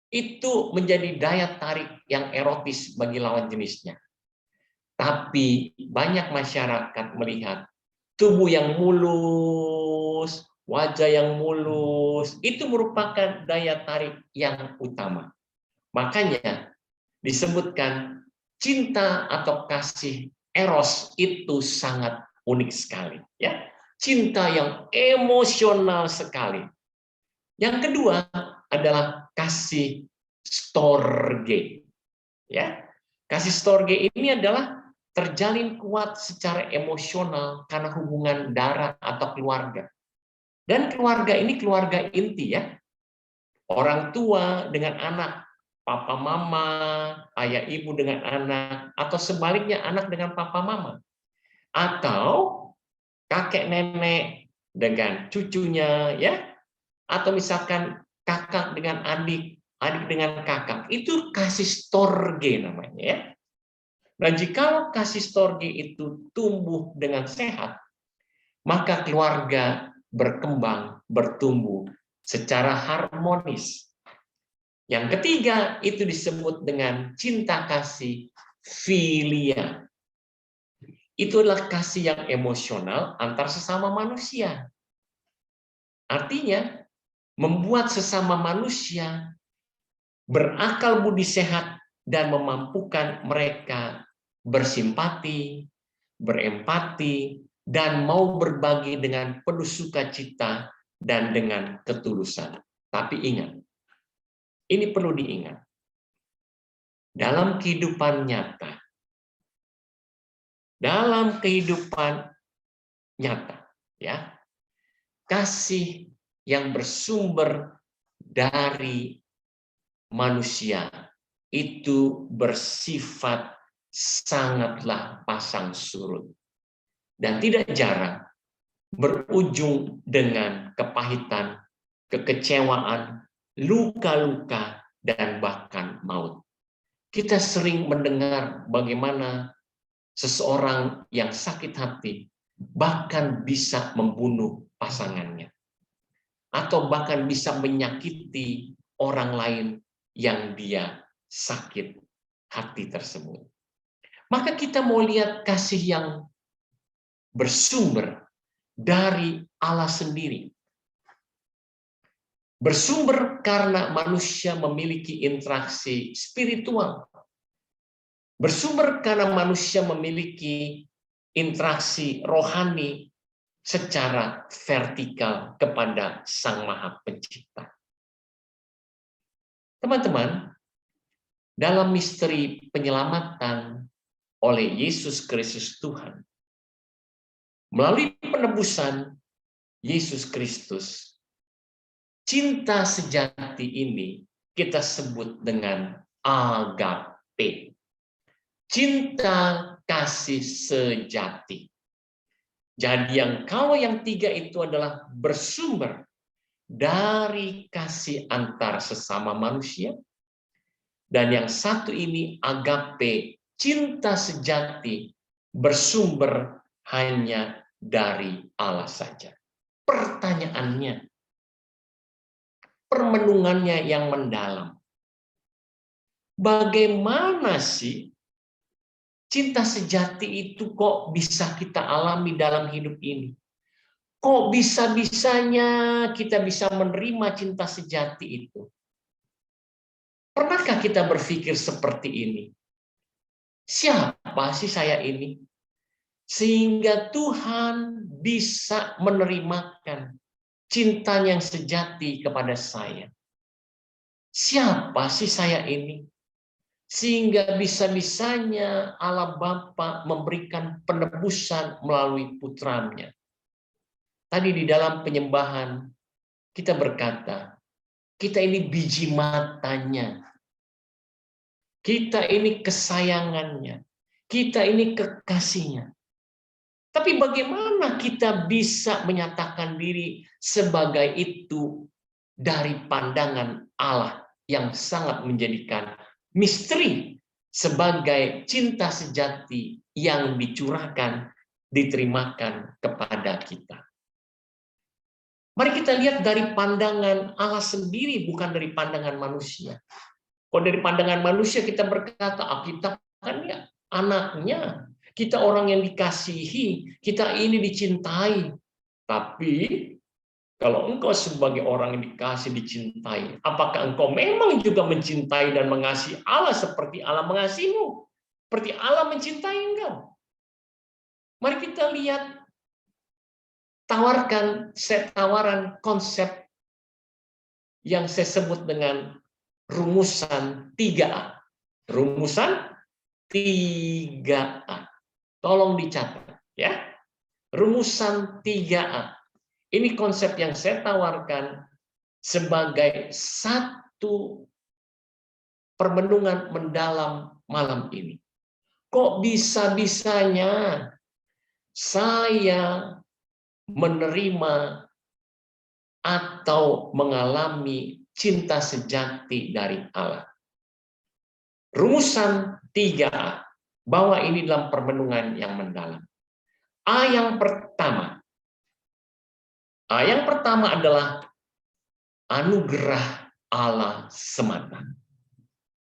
itu menjadi daya tarik yang erotis bagi lawan jenisnya. Tapi banyak masyarakat melihat tubuh yang mulus, wajah yang mulus, itu merupakan daya tarik yang utama. Makanya disebutkan cinta atau kasih eros itu sangat unik sekali, ya. Cinta yang emosional sekali. Yang kedua adalah kasih storge, ya. Kasih storge ini adalah terjalin kuat secara emosional karena hubungan darah atau keluarga. Dan keluarga ini keluarga inti, ya. Orang tua dengan anak, papa mama, ayah ibu dengan anak, atau sebaliknya anak dengan papa mama. Atau kakek nenek dengan cucunya, ya. Atau misalkan kakak dengan adik, adik dengan kakak. Itu kasih storge namanya, ya. Nah, jika kasih storge itu tumbuh dengan sehat, maka keluarga berkembang, bertumbuh secara harmonis. Yang ketiga itu disebut dengan cinta kasih filia. Itu adalah kasih yang emosional antar sesama manusia. Artinya, membuat sesama manusia berakal budi sehat dan memampukan mereka bersimpati, berempati, dan mau berbagi dengan penuh sukacita dan dengan ketulusan. Tapi ingat, ini perlu diingat. Dalam kehidupan nyata, ya, kasih yang bersumber dari manusia itu bersifat sangatlah pasang surut dan tidak jarang berujung dengan kepahitan, kekecewaan, luka-luka, dan bahkan maut. Kita sering mendengar bagaimana seseorang yang sakit hati bahkan bisa membunuh pasangannya, atau bahkan bisa menyakiti orang lain yang dia sakit hati tersebut. Maka kita mau lihat kasih yang bersumber dari Allah sendiri. Bersumber karena manusia memiliki interaksi spiritual. Bersumber karena manusia memiliki interaksi rohani secara vertikal kepada Sang Maha Pencipta. Teman-teman, dalam misteri penyelamatan oleh Yesus Kristus Tuhan, melalui penebusan Yesus Kristus, cinta sejati ini kita sebut dengan agape. Cinta kasih sejati. Jadi kalau yang tiga itu adalah bersumber dari kasih antar sesama manusia, dan yang satu ini agape, cinta sejati, bersumber hanya dari Allah saja. Pertanyaannya, permenungannya yang mendalam. Bagaimana sih cinta sejati itu kok bisa kita alami dalam hidup ini? Kok bisa-bisanya kita bisa menerima cinta sejati itu? Pernahkah kita berpikir seperti ini? Siapa sih saya ini? Sehingga Tuhan bisa menerimakan cinta yang sejati kepada saya. Siapa sih saya ini? Sehingga bisa-bisanya Allah Bapa memberikan penebusan melalui putranya. Tadi di dalam penyembahan kita berkata, kita ini biji matanya. Kita ini kesayangannya. Kita ini kekasihnya. Tapi bagaimana kita bisa menyatakan diri sebagai itu dari pandangan Allah yang sangat menjadikan misteri sebagai cinta sejati yang dicurahkan, diterimakan kepada kita. Mari kita lihat dari pandangan Allah sendiri, bukan dari pandangan manusia. Kalau dari pandangan manusia kita berkata, kita kan ya anaknya, kita orang yang dikasihi, kita ini dicintai. Tapi Kalau engkau sebagai orang yang dikasih, dicintai, apakah engkau memang juga mencintai dan mengasihi Allah seperti Allah mengasihimu? Seperti Allah mencintai engkau. Mari kita lihat, tawaran konsep yang saya sebut dengan rumusan 3A. Rumusan 3A. Tolong dicatat ya. Rumusan 3A. Ini konsep yang saya tawarkan sebagai satu permenungan mendalam malam ini. Kok bisa-bisanya saya menerima atau mengalami cinta sejati dari Allah? Rumusan 3A. Bawa ini dalam permenungan yang mendalam. A yang pertama. A yang pertama adalah anugerah Allah semata.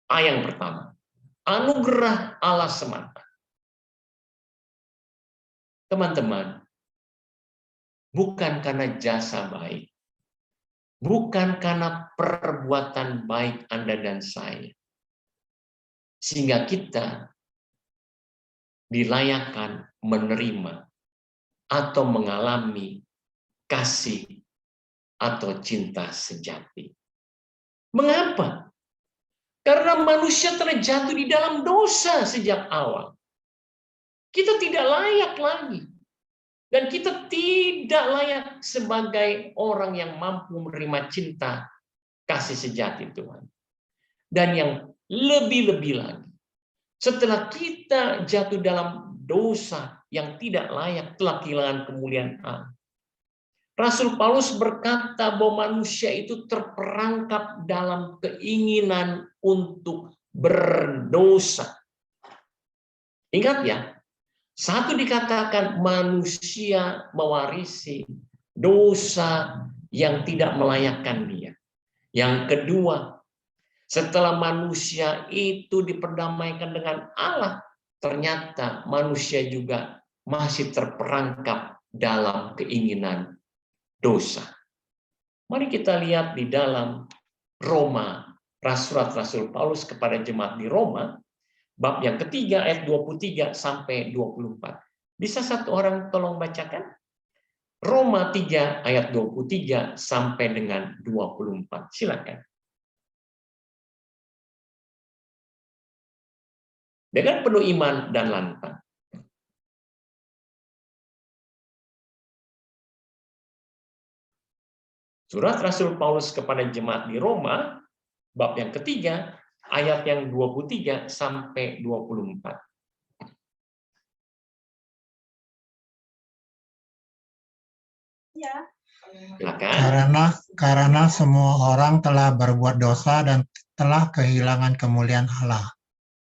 A yang pertama. Anugerah Allah semata. Teman-teman, bukan karena jasa baik, bukan karena perbuatan baik Anda dan saya, sehingga kita dilayakkan menerima atau mengalami kasih atau cinta sejati. Mengapa? Karena manusia terjatuh di dalam dosa sejak awal. Kita tidak layak lagi. Dan kita tidak layak sebagai orang yang mampu menerima cinta kasih sejati Tuhan. Dan yang lebih-lebih lagi, setelah kita jatuh dalam dosa yang tidak layak, telah kehilangan kemuliaan Allah. Rasul Paulus berkata bahwa manusia itu terperangkap dalam keinginan untuk berdosa. Ingat ya, satu dikatakan manusia mewarisi dosa yang tidak melayakkan dia. Yang kedua, setelah manusia itu diperdamaikan dengan Allah, ternyata manusia juga masih terperangkap dalam keinginan dosa. Mari kita lihat di dalam Roma, surat Rasul Paulus kepada jemaat di Roma, bab yang ketiga ayat 23 sampai 24. Bisa satu orang tolong bacakan? Roma 3 ayat 23 sampai dengan 24. Silakan. Dengan penuh iman dan lantang. Surat Rasul Paulus kepada jemaat di Roma, bab yang ketiga, ayat yang 23 sampai 24. Karena semua orang telah berbuat dosa dan telah kehilangan kemuliaan Allah,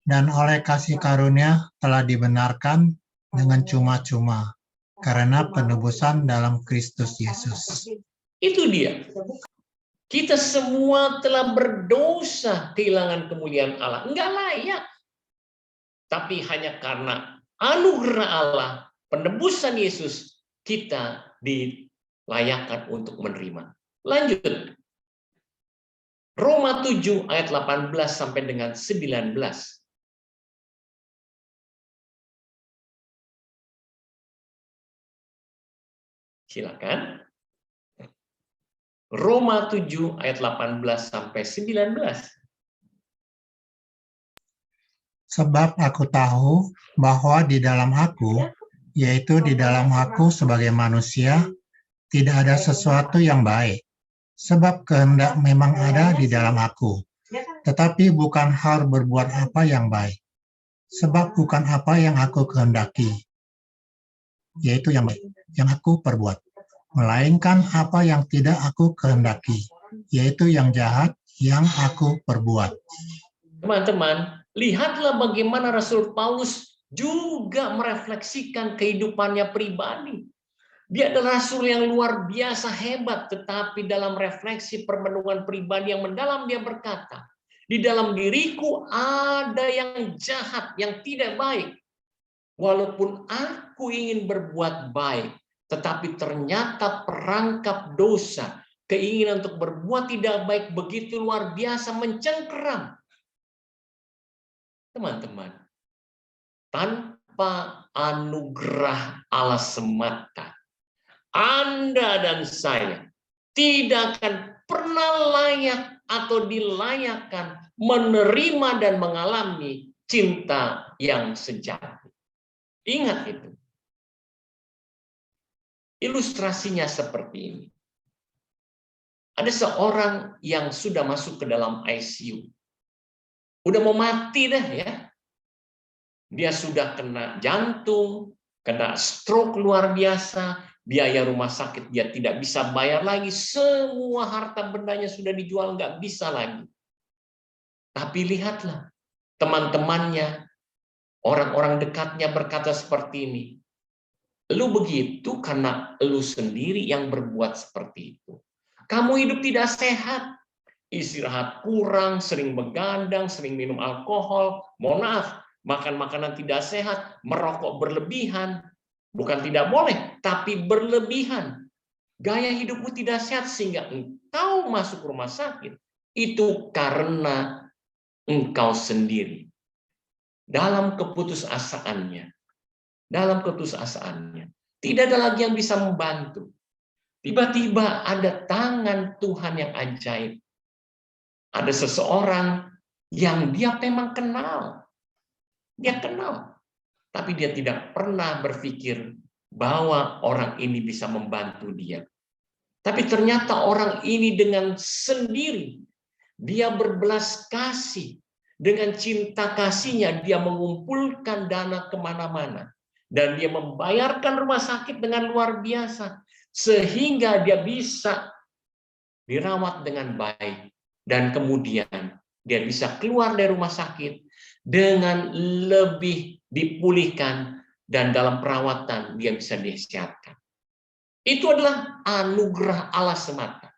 dan oleh kasih karunia telah dibenarkan dengan cuma-cuma karena penebusan dalam Kristus Yesus. Itu dia. Kita semua telah berdosa, kehilangan kemuliaan Allah. Enggak layak. Tapi hanya karena anugerah Allah, penebusan Yesus, kita dilayakkan untuk menerima. Lanjut. Roma 7 ayat 18 sampai dengan 19. Silakan. Roma 7 ayat 18 sampai 19. Sebab aku tahu bahwa di dalam aku, yaitu di dalam aku sebagai manusia, tidak ada sesuatu yang baik. Sebab kehendak memang ada di dalam aku, tetapi bukan hal berbuat apa yang baik. Sebab bukan apa yang aku kehendaki, yaitu yang baik, yang aku perbuat, melainkan apa yang tidak aku kehendaki, yaitu yang jahat yang aku perbuat. Teman-teman, lihatlah bagaimana Rasul Paulus juga merefleksikan kehidupannya pribadi. Dia adalah rasul yang luar biasa hebat, tetapi dalam refleksi permenungan pribadi yang mendalam dia berkata, di dalam diriku ada yang jahat, yang tidak baik. Walaupun aku ingin berbuat baik, tetapi ternyata perangkap dosa, keinginan untuk berbuat tidak baik begitu luar biasa mencengkeram. Teman-teman, tanpa anugerah Allah semata, Anda dan saya tidak akan pernah layak atau dilayakkan menerima dan mengalami cinta yang sejati. Ingat itu. Ilustrasinya seperti ini. Ada seorang yang sudah masuk ke dalam ICU. Udah mau mati dah ya. Dia sudah kena jantung, kena stroke luar biasa, biaya rumah sakit dia tidak bisa bayar lagi, semua harta bendanya sudah dijual, nggak bisa lagi. Tapi lihatlah, teman-temannya, orang-orang dekatnya berkata seperti ini, lu begitu karena lu sendiri yang berbuat seperti itu. Kamu hidup tidak sehat, istirahat kurang, sering begadang, sering minum alkohol, mohon maaf, makan makanan tidak sehat, merokok berlebihan, bukan tidak boleh, tapi berlebihan. Gaya hidupmu tidak sehat sehingga engkau masuk rumah sakit. Itu karena engkau sendiri. Dalam keputusasaannya. Tidak ada lagi yang bisa membantu. Tiba-tiba ada tangan Tuhan yang ajaib. Ada seseorang yang dia memang kenal. Dia kenal. Tapi dia tidak pernah berpikir bahwa orang ini bisa membantu dia. Tapi ternyata orang ini dengan sendiri, dia berbelas kasih. Dengan cinta kasihnya, dia mengumpulkan dana kemana-mana. Dan dia membayarkan rumah sakit dengan luar biasa. Sehingga dia bisa dirawat dengan baik. Dan kemudian dia bisa keluar dari rumah sakit dengan lebih dipulihkan. Dan dalam perawatan dia bisa disehatkan. Itu adalah anugerah Allah semata.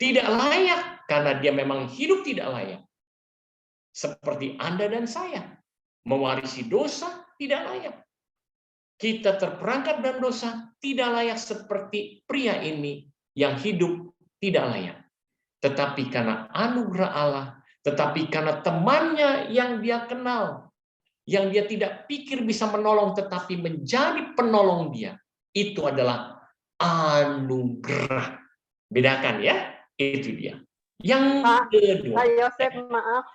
Tidak layak karena dia memang hidup tidak layak. Seperti Anda dan saya. Mewarisi dosa tidak layak. Kita terperangkap dalam dosa tidak layak seperti pria ini yang hidup tidak layak. Tetapi karena anugerah Allah, tetapi karena temannya yang dia kenal, yang dia tidak pikir bisa menolong tetapi menjadi penolong dia, itu adalah anugerah. Bedakan ya, itu dia. Yang kedua. Pak Yosef, maaf,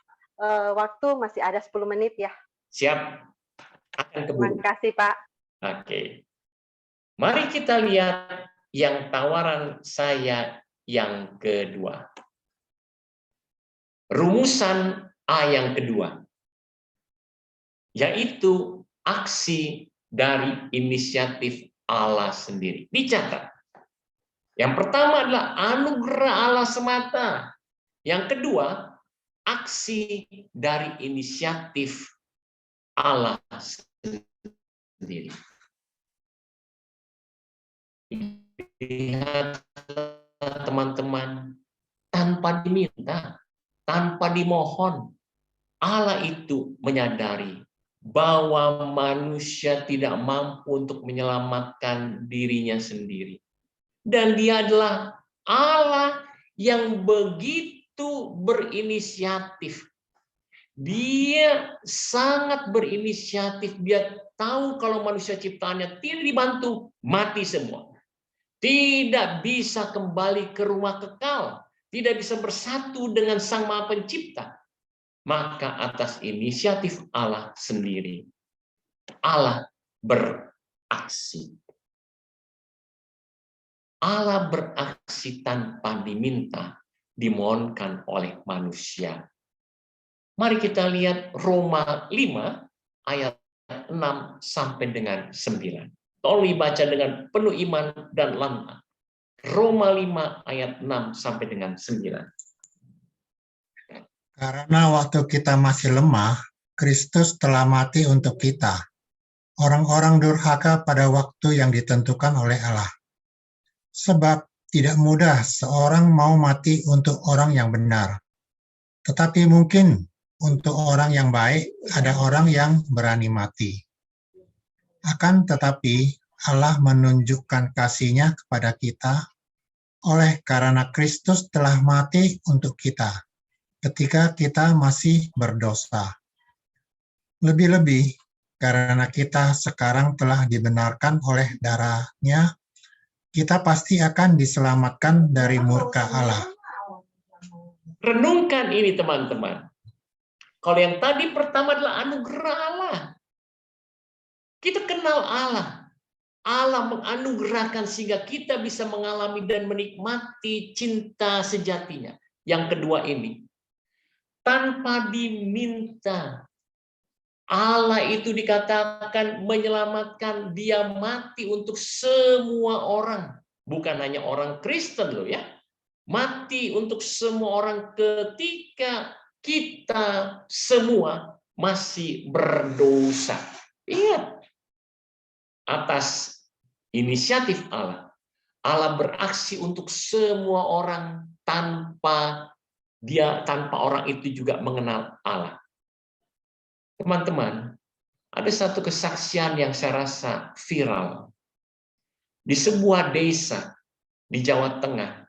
waktu masih ada 10 menit ya. Siap. Akan keburu. Terima kasih, Pak. Oke. Mari kita lihat yang tawaran saya yang kedua. Rumusan A yang kedua. Yaitu aksi dari inisiatif Allah sendiri. Dicatat. Yang pertama adalah anugerah Allah semata. Yang kedua, aksi dari inisiatif Allah sendiri. Lihat teman-teman, tanpa diminta, tanpa dimohon, Allah itu menyadari bahwa manusia tidak mampu untuk menyelamatkan dirinya sendiri. Dan dia adalah Allah yang begitu berinisiatif. Dia sangat berinisiatif. Dia tahu kalau manusia ciptaannya tidak dibantu, mati semua. Tidak bisa kembali ke rumah kekal. Tidak bisa bersatu dengan Sang Maha Pencipta. Maka atas inisiatif Allah sendiri, Allah beraksi. Allah beraksi tanpa diminta, dimohonkan oleh manusia. Mari kita lihat Roma 5 ayat 6 sampai dengan 9. Tolong dibaca dengan penuh iman dan lantang. Roma 5 ayat 6 sampai dengan 9. Karena waktu kita masih lemah, Kristus telah mati untuk kita, orang-orang durhaka pada waktu yang ditentukan oleh Allah. Sebab tidak mudah seorang mau mati untuk orang yang benar. Tetapi mungkin untuk orang yang baik ada orang yang berani mati. Akan tetapi Allah menunjukkan kasih-Nya kepada kita oleh karena Kristus telah mati untuk kita ketika kita masih berdosa. Lebih-lebih karena kita sekarang telah dibenarkan oleh darah-Nya, kita pasti akan diselamatkan dari murka Allah. Renungkan ini teman-teman. Kalau yang tadi pertama adalah anugerah Allah. Kita kenal Allah. Allah menganugerahkan sehingga kita bisa mengalami dan menikmati cinta sejatinya. Yang kedua ini, tanpa diminta. Allah itu dikatakan menyelamatkan, dia mati untuk semua orang. Bukan hanya orang Kristen loh ya. Mati untuk semua orang ketika kita semua masih berdosa. Ingat, atas inisiatif Allah, Allah beraksi untuk semua orang tanpa orang itu juga mengenal Allah. Teman-teman, ada satu kesaksian yang saya rasa viral. Di sebuah desa di Jawa Tengah,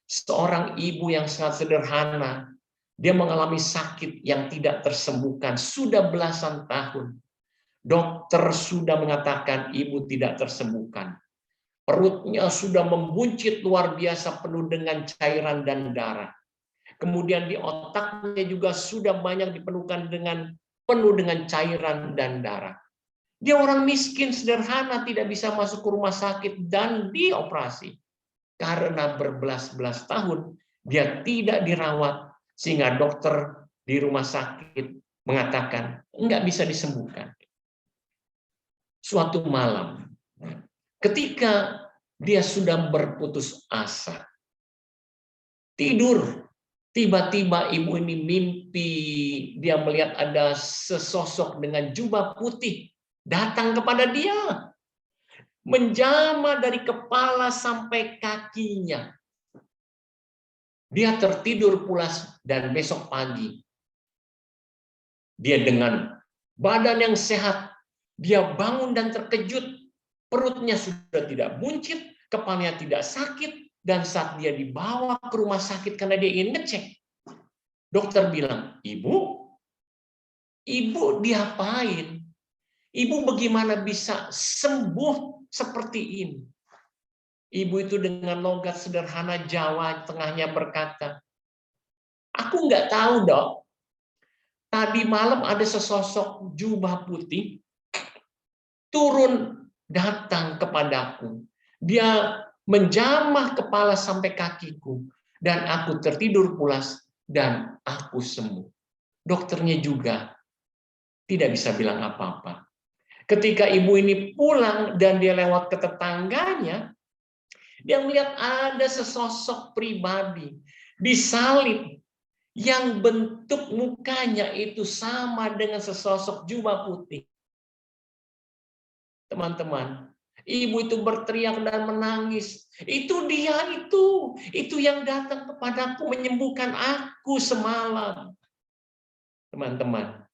seorang ibu yang sangat sederhana, dia mengalami sakit yang tidak tersembuhkan sudah belasan tahun. Dokter sudah mengatakan ibu tidak tersembuhkan. Perutnya sudah membuncit luar biasa penuh dengan cairan dan darah. Kemudian di otaknya juga sudah banyak penuh dengan cairan dan darah. Dia orang miskin sederhana, tidak bisa masuk ke rumah sakit dan dioperasi. Karena berbelas-belas tahun dia tidak dirawat, sehingga dokter di rumah sakit mengatakan nggak bisa disembuhkan. Suatu malam, ketika dia sudah berputus asa, tidur, tiba-tiba ibu ini mimpi, dia melihat ada sesosok dengan jubah putih datang kepada dia, menjamah dari kepala sampai kakinya. Dia tertidur pulas dan besok pagi, dia dengan badan yang sehat, dia bangun dan terkejut, perutnya sudah tidak buncit, kepalanya tidak sakit, dan saat dia dibawa ke rumah sakit karena dia ingin ngecek, dokter bilang, ibu diapain? Ibu bagaimana bisa sembuh seperti ini? Ibu itu dengan logat sederhana Jawa Tengahnya berkata, aku nggak tahu dok, tadi malam ada sesosok jubah putih turun datang kepadaku. Dia menjamah kepala sampai kakiku dan aku tertidur pulas dan aku sembuh. Dokternya juga tidak bisa bilang apa-apa. Ketika ibu ini pulang dan dia lewat ke tetangganya, dia melihat ada sesosok pribadi disalib yang bentuk mukanya itu sama dengan sesosok jubah putih. Teman-teman, ibu itu berteriak dan menangis. Itu dia itu yang datang kepadaku menyembuhkan aku semalam. Teman-teman,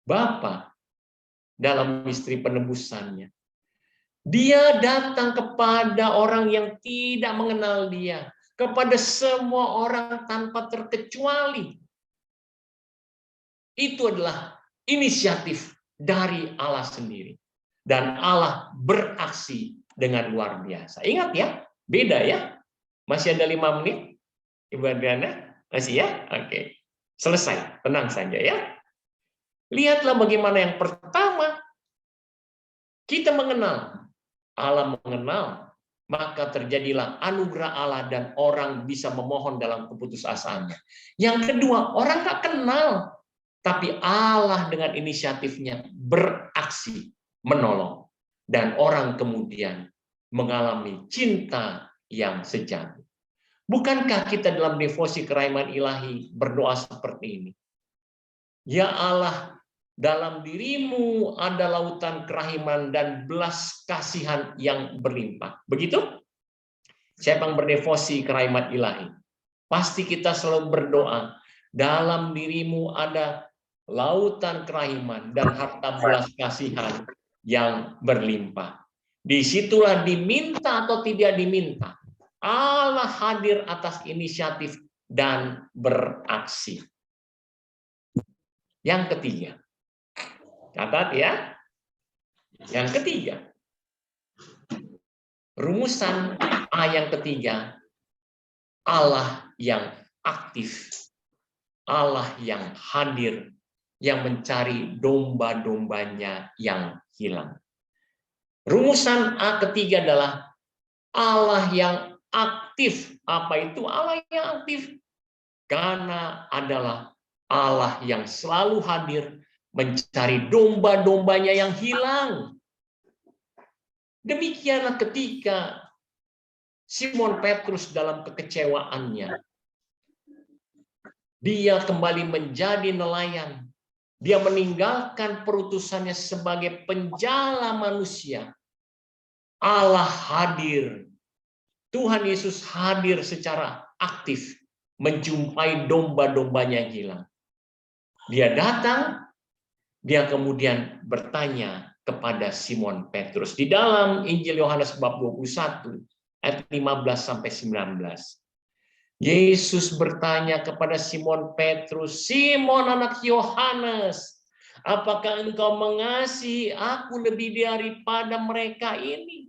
Bapa dalam misteri penebusannya, dia datang kepada orang yang tidak mengenal dia, kepada semua orang tanpa terkecuali. Itu adalah inisiatif dari Allah sendiri. Dan Allah beraksi dengan luar biasa. Ingat ya, beda ya. Masih ada 5 menit? Ibu Adriana? Masih ya? Oke. Selesai, tenang saja ya. Lihatlah bagaimana yang pertama, kita mengenal. Allah mengenal, maka terjadilah anugerah Allah dan orang bisa memohon dalam keputusasaannya. Yang kedua, orang nggak kenal, tapi Allah dengan inisiatifnya beraksi menolong. Dan orang kemudian mengalami cinta yang sejati. Bukankah kita dalam devosi kerahiman ilahi berdoa seperti ini? Ya Allah, dalam dirimu ada lautan kerahiman dan belas kasihan yang berlimpah. Begitu? Siapa yang berdevosi kerahiman ilahi? Pasti kita selalu berdoa, dalam dirimu ada lautan kerahiman, dan harta belas kasihan yang berlimpah. Disitulah diminta atau tidak diminta, Allah hadir atas inisiatif dan beraksi. Yang ketiga, catat ya. Yang ketiga, rumusan A yang ketiga, Allah yang aktif, Allah yang hadir, yang mencari domba-dombanya yang hilang. Rumusan A ketiga adalah Allah yang aktif. Apa itu Allah yang aktif? Karena adalah Allah yang selalu hadir mencari domba-dombanya yang hilang. Demikianlah ketika Simon Petrus dalam kekecewaannya, dia kembali menjadi nelayan. Dia meninggalkan perutusannya sebagai penjala manusia. Allah hadir. Tuhan Yesus hadir secara aktif menjumpai domba-dombanya yang hilang. Dia datang, dia kemudian bertanya kepada Simon Petrus. Di dalam Injil Yohanes bab 21, ayat 15 sampai 19. Yesus bertanya kepada Simon Petrus, "Simon anak Yohanes, apakah engkau mengasihi aku lebih daripada mereka ini?"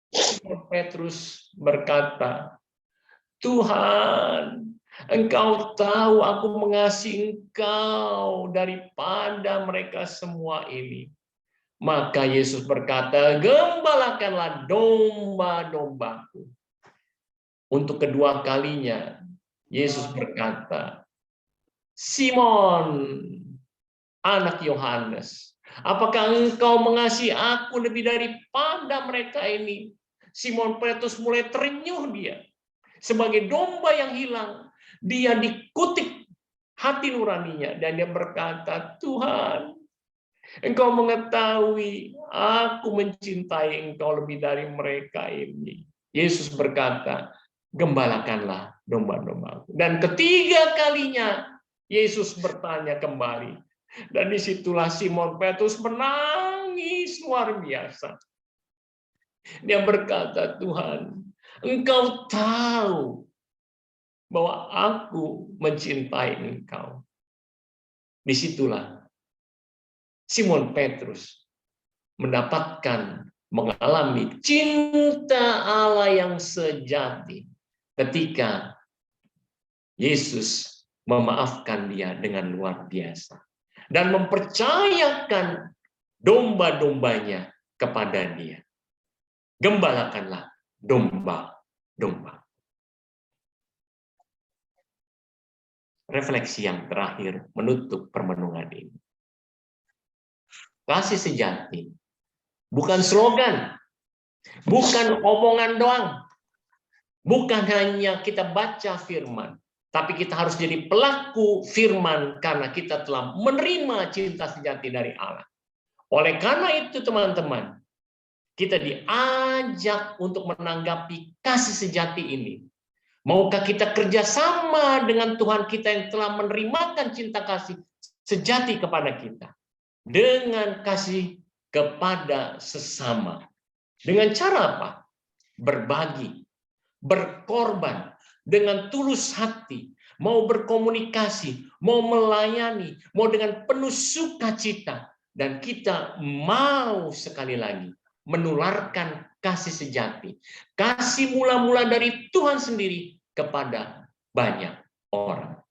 Simon Petrus berkata, "Tuhan, Engkau tahu aku mengasihi Engkau daripada mereka semua ini." Maka Yesus berkata, "Gembalakanlah domba-dombaku." Untuk kedua kalinya, Yesus berkata, "Simon, anak Yohanes, apakah engkau mengasihi aku lebih daripada mereka ini?" Simon Petrus mulai terenyuh dia. Sebagai domba yang hilang, dia dikutik hati nuraninya. Dan dia berkata, "Tuhan, Engkau mengetahui aku mencintai Engkau lebih dari mereka ini." Yesus berkata, "Gembalakanlah domba-dombaku." Dan ketiga kalinya Yesus bertanya kembali. Dan disitulah Simon Petrus menangis luar biasa. Dia berkata, "Tuhan, Engkau tahu bahwa aku mencintai Engkau." Disitulah Simon Petrus mengalami cinta Allah yang sejati ketika Yesus memaafkan dia dengan luar biasa dan mempercayakan domba-dombanya kepada dia. Gembalakanlah domba-domba. Refleksi yang terakhir menutup permenungan ini. Kasih sejati bukan slogan, bukan omongan doang, bukan hanya kita baca firman, tapi kita harus jadi pelaku firman karena kita telah menerima cinta sejati dari Allah. Oleh karena itu teman-teman, kita diajak untuk menanggapi kasih sejati ini. Maukah kita kerjasama dengan Tuhan kita yang telah menerimakan cinta kasih sejati kepada kita? Dengan kasih kepada sesama. Dengan cara apa? Berbagi, berkorban, dengan tulus hati, mau berkomunikasi, mau melayani, mau dengan penuh sukacita. Dan kita mau sekali lagi menularkan kasih sejati. Kasih mula-mula dari Tuhan sendiri kepada banyak orang.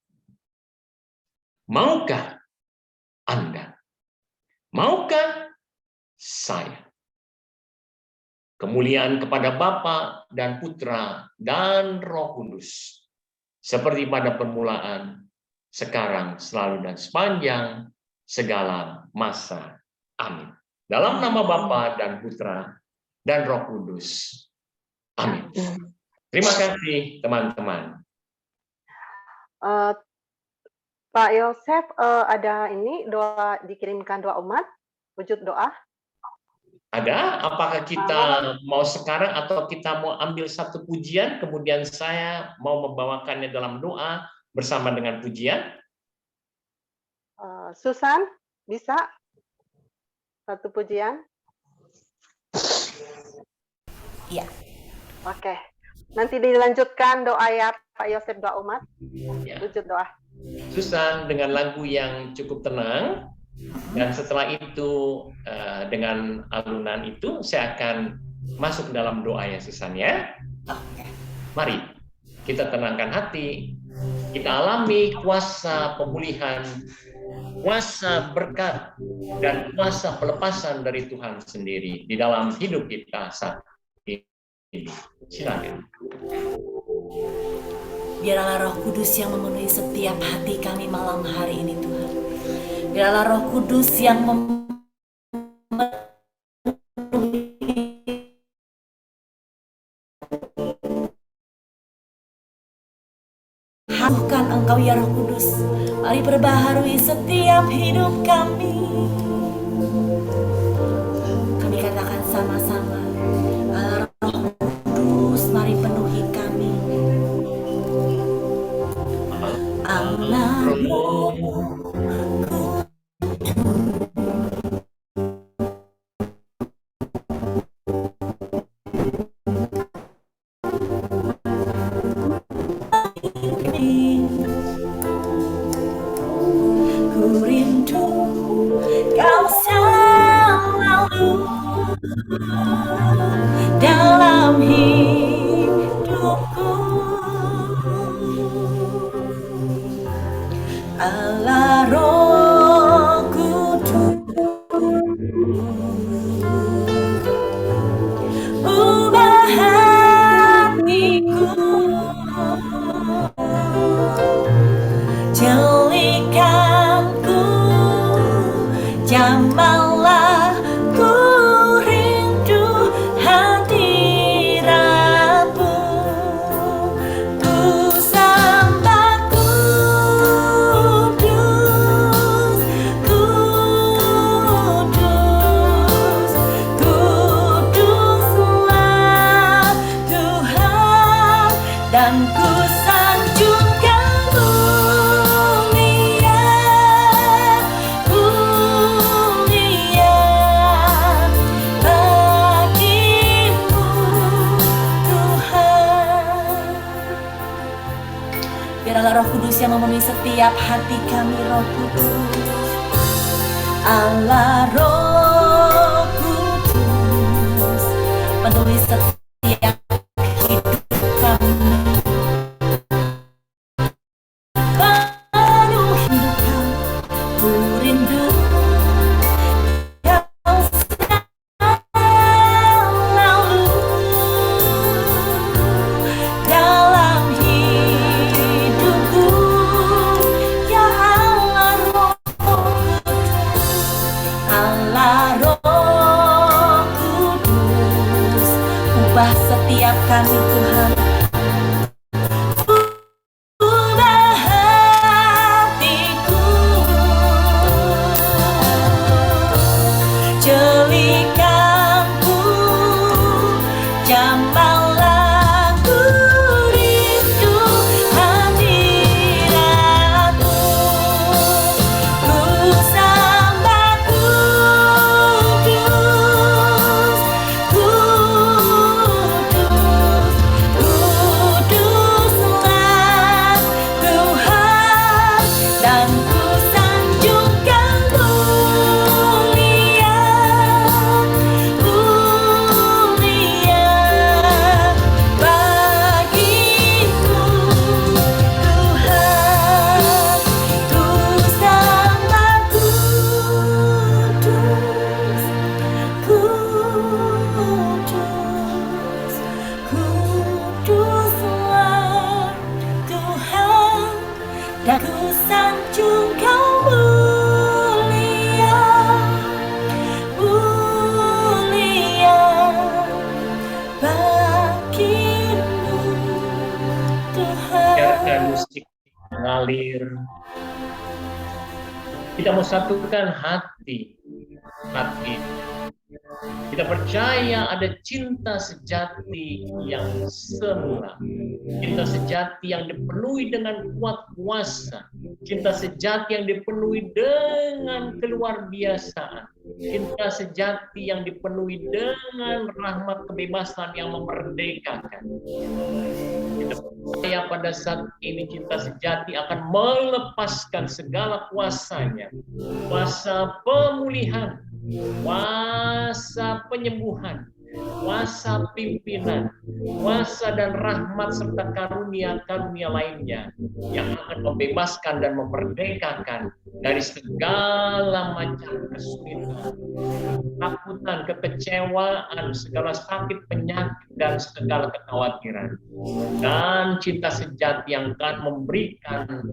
Maukah Anda? Maukah saya? Kemuliaan kepada Bapa dan Putra dan Roh Kudus. Seperti pada permulaan, sekarang, selalu, dan sepanjang segala masa. Amin. Dalam nama Bapa dan Putra dan Roh Kudus. Amin. Terima kasih teman-teman. Pak Yosef, ada ini doa, dikirimkan doa umat, wujud doa. Ada? Apakah kita mau sekarang atau kita mau ambil satu pujian, kemudian saya mau membawakannya dalam doa bersama dengan pujian? Susan, bisa? Satu pujian? Iya. Oke. Nanti dilanjutkan doa ya Pak Yosef, doa umat. Ya. Wujud doa. Susan dengan lagu yang cukup tenang, dan setelah itu dengan alunan itu saya akan masuk dalam doa ya Susan ya. Mari kita tenangkan hati, kita alami kuasa pemulihan, kuasa berkat, dan kuasa pelepasan dari Tuhan sendiri di dalam hidup kita saat ini. Silakan. Biarlah Roh Kudus yang memenuhi setiap hati kami malam hari ini Tuhan. Biarlah Roh Kudus yang Hamkan Engkau ya Roh Kudus. Mari perbaharui setiap hidup kami. Kami katakan sama-sama, Allah Roh Kudus, mari penuhi kami. Allah Roh ku rindu Kau selalu dalam hidupku. Allah Roh Kudus, ubah hatiku, jelikanku, jamahlah ku rindu hadiratmu. Ku sembah Kudus, Kudus, Kuduslah Tuhan, dan ku sanjungkan mulia, mulia bagimu Tuhan. Biarlah Roh Kudus yang memenuhi setiap hati kami, Roh Kudus. Allah Roh Kudus, penuhi setiap hidup kami. Penuhi hidup kami, ku rindu Kau selalu dalam hidupku, ya Allah Roh Kudus, Allah Roh Kudus, ubah setiap kami Tuhan, ubah hatiku, jelikanku, jamahlah ku rindu hadiratmu. Ku sembah Kudus, Kudus, Kuduslah Tuhan, dan ku sanjungkan mulia, mulia bagimu Tuhan. Ku sembah Kudus, Kudus, Kuduslah Tuhan, dan ku sanjungkan mulia, mulia bagimu Tuhan. Biarkan musik mengalir Kita mau satukan hati. Kita percaya ada cinta sejati yang semula. Cinta sejati yang dipenuhi dengan kuat kuasa. Cinta sejati yang dipenuhi dengan keluarbiasaan. Cinta sejati yang dipenuhi dengan rahmat kebebasan yang memerdekakan. Kita percaya pada saat ini cinta sejati akan melepaskan segala kuasanya. Kuasa pemulihan, kuasa penyembuhan, kuasa pimpinan, kuasa dan rahmat serta karunia-karunia lainnya yang akan membebaskan dan memerdekakan dari segala macam kesulitan, ketakutan, kekecewaan, segala sakit, penyakit, dan segala kekhawatiran. Dan cinta sejati yang akan memberikan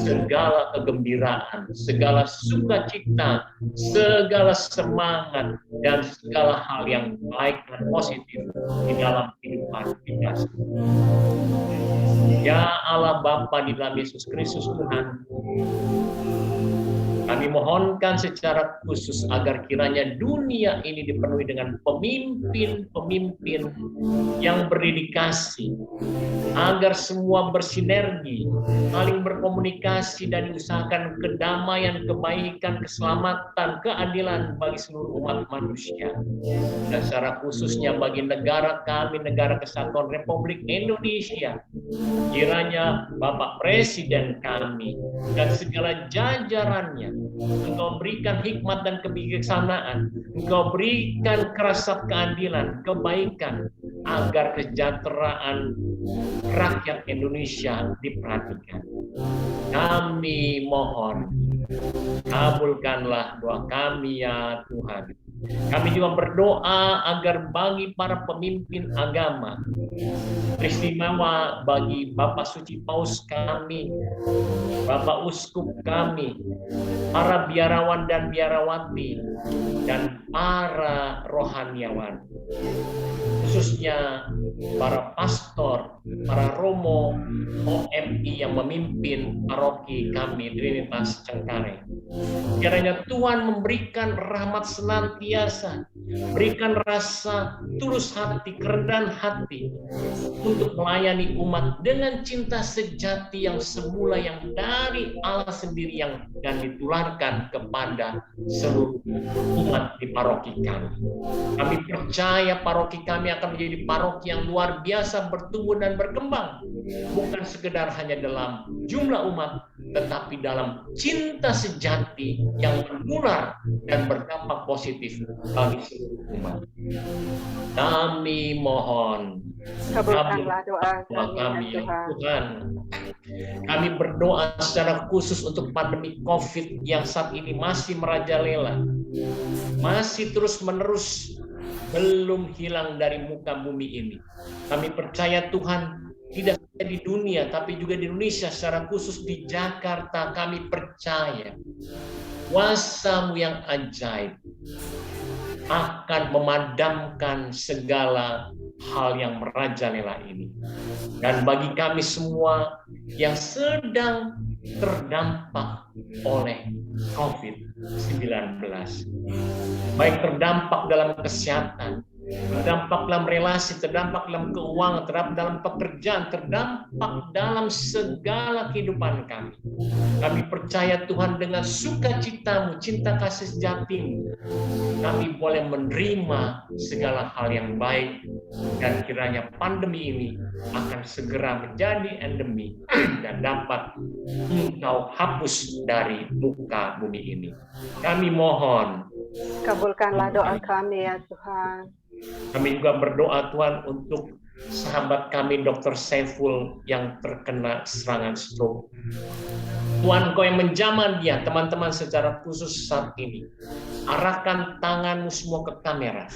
segala kegembiraan, segala sukacita, segala semangat, dan segala hal yang baik dan positif di dalam kehidupan kita. Ya Allah Bapa di dalam Yesus Kristus Tuhan, kami mohonkan secara khusus agar kiranya dunia ini dipenuhi dengan pemimpin-pemimpin yang berdedikasi, agar semua bersinergi, saling berkomunikasi dan diusahakan kedamaian, kebaikan, keselamatan, keadilan bagi seluruh umat manusia. Dan secara khususnya bagi negara kami, Negara Kesatuan Republik Indonesia, kiranya Bapak Presiden kami dan segala jajarannya, Engkau berikan hikmat dan kebijaksanaan, Engkau berikan kerasa keadilan, kebaikan, agar kesejahteraan rakyat Indonesia diperhatikan. Kami mohon, kabulkanlah doa kami ya Tuhan. Kami juga berdoa agar bagi para pemimpin agama, istimewa bagi Bapak Suci Paus kami, Bapak Uskup kami, para biarawan dan biarawati, dan para rohaniawan, khususnya para pastor, para romo, OMI yang memimpin paroki kami Trinitas Cengkareng. Kiranya Tuhan memberikan rahmat senantiasa, berikan rasa tulus hati, kerendahan hati untuk melayani umat dengan cinta sejati yang semula, yang dari Allah sendiri yang dan ditularkan kepada seluruh umat di paroki kami. Kami percaya paroki kami akan menjadi paroki yang luar biasa bertumbuh dan berkembang, bukan sekedar hanya dalam jumlah umat, tetapi dalam cinta sejati yang menular dan berdampak positif bagi seluruh umat. Kami mohon, kabulkanlah doa kami ya Tuhan. Kami berdoa secara khusus untuk pandemi COVID yang saat ini masih merajalela, masih terus-menerus belum hilang dari muka bumi ini. Kami percaya Tuhan, tidak hanya di dunia, tapi juga di Indonesia, secara khusus di Jakarta, kami percaya kuasa-Mu yang ajaib akan memadamkan segala hal yang merajalela ini. Dan bagi kami semua yang sedang terdampak oleh COVID-19, baik terdampak dalam kesehatan, terdampak dalam relasi, terdampak dalam keuangan, terdampak dalam pekerjaan, terdampak dalam segala kehidupan kami. Kami percaya Tuhan, dengan sukacita-Mu, cinta kasih sejati-Mu, kami boleh menerima segala hal yang baik, dan kiranya pandemi ini akan segera menjadi endemi dan dapat Engkau hapus dari muka bumi ini. Kami mohon, kabulkanlah doa kami ya Tuhan. Kami juga berdoa Tuhan untuk sahabat kami Dr. Saiful yang terkena serangan stroke. Tuhan, Kau yang menjamah dia, teman-teman secara khusus saat ini. Arahkan tangan-Mu semua ke kamera.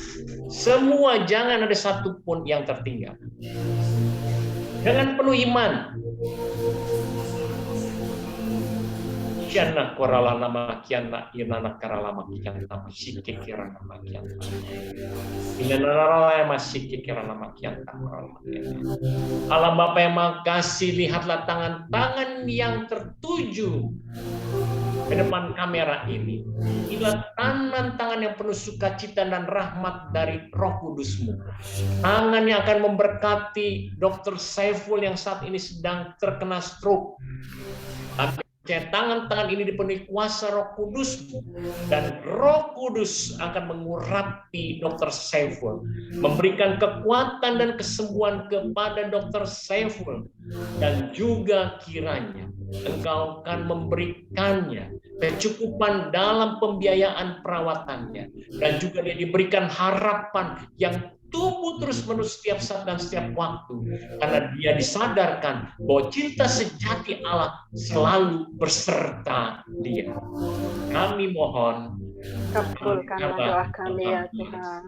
Semua, jangan ada satupun yang tertinggal. Dengan penuh iman. Kiana korala nama kiana inana karala makian nama sikik kira nama kian. Inana masih kira nama kian korala makian. Alam Bapa yang makasih, lihatlah tangan-tangan yang tertuju ke depan kamera ini. Inilah tangan-tangan yang penuh sukacita dan rahmat dari Roh Kudus-Mu. Tangan yang akan memberkati Dr. Saiful yang saat ini sedang terkena stroke. Tangan-tangan ini dipenuhi kuasa Roh Kudus, dan Roh Kudus akan mengurapi Dr. Saiful, memberikan kekuatan dan kesembuhan kepada Dr. Saiful, dan juga kiranya Engkau akan memberikannya kecukupan dalam pembiayaan perawatannya, dan juga dia diberikan harapan yang tumbuh terus-menerus setiap saat dan setiap waktu, karena dia disadarkan bahwa cinta sejati Allah selalu berserta dia. Kami mohon, kabulkanlah doa kami ya Tuhan.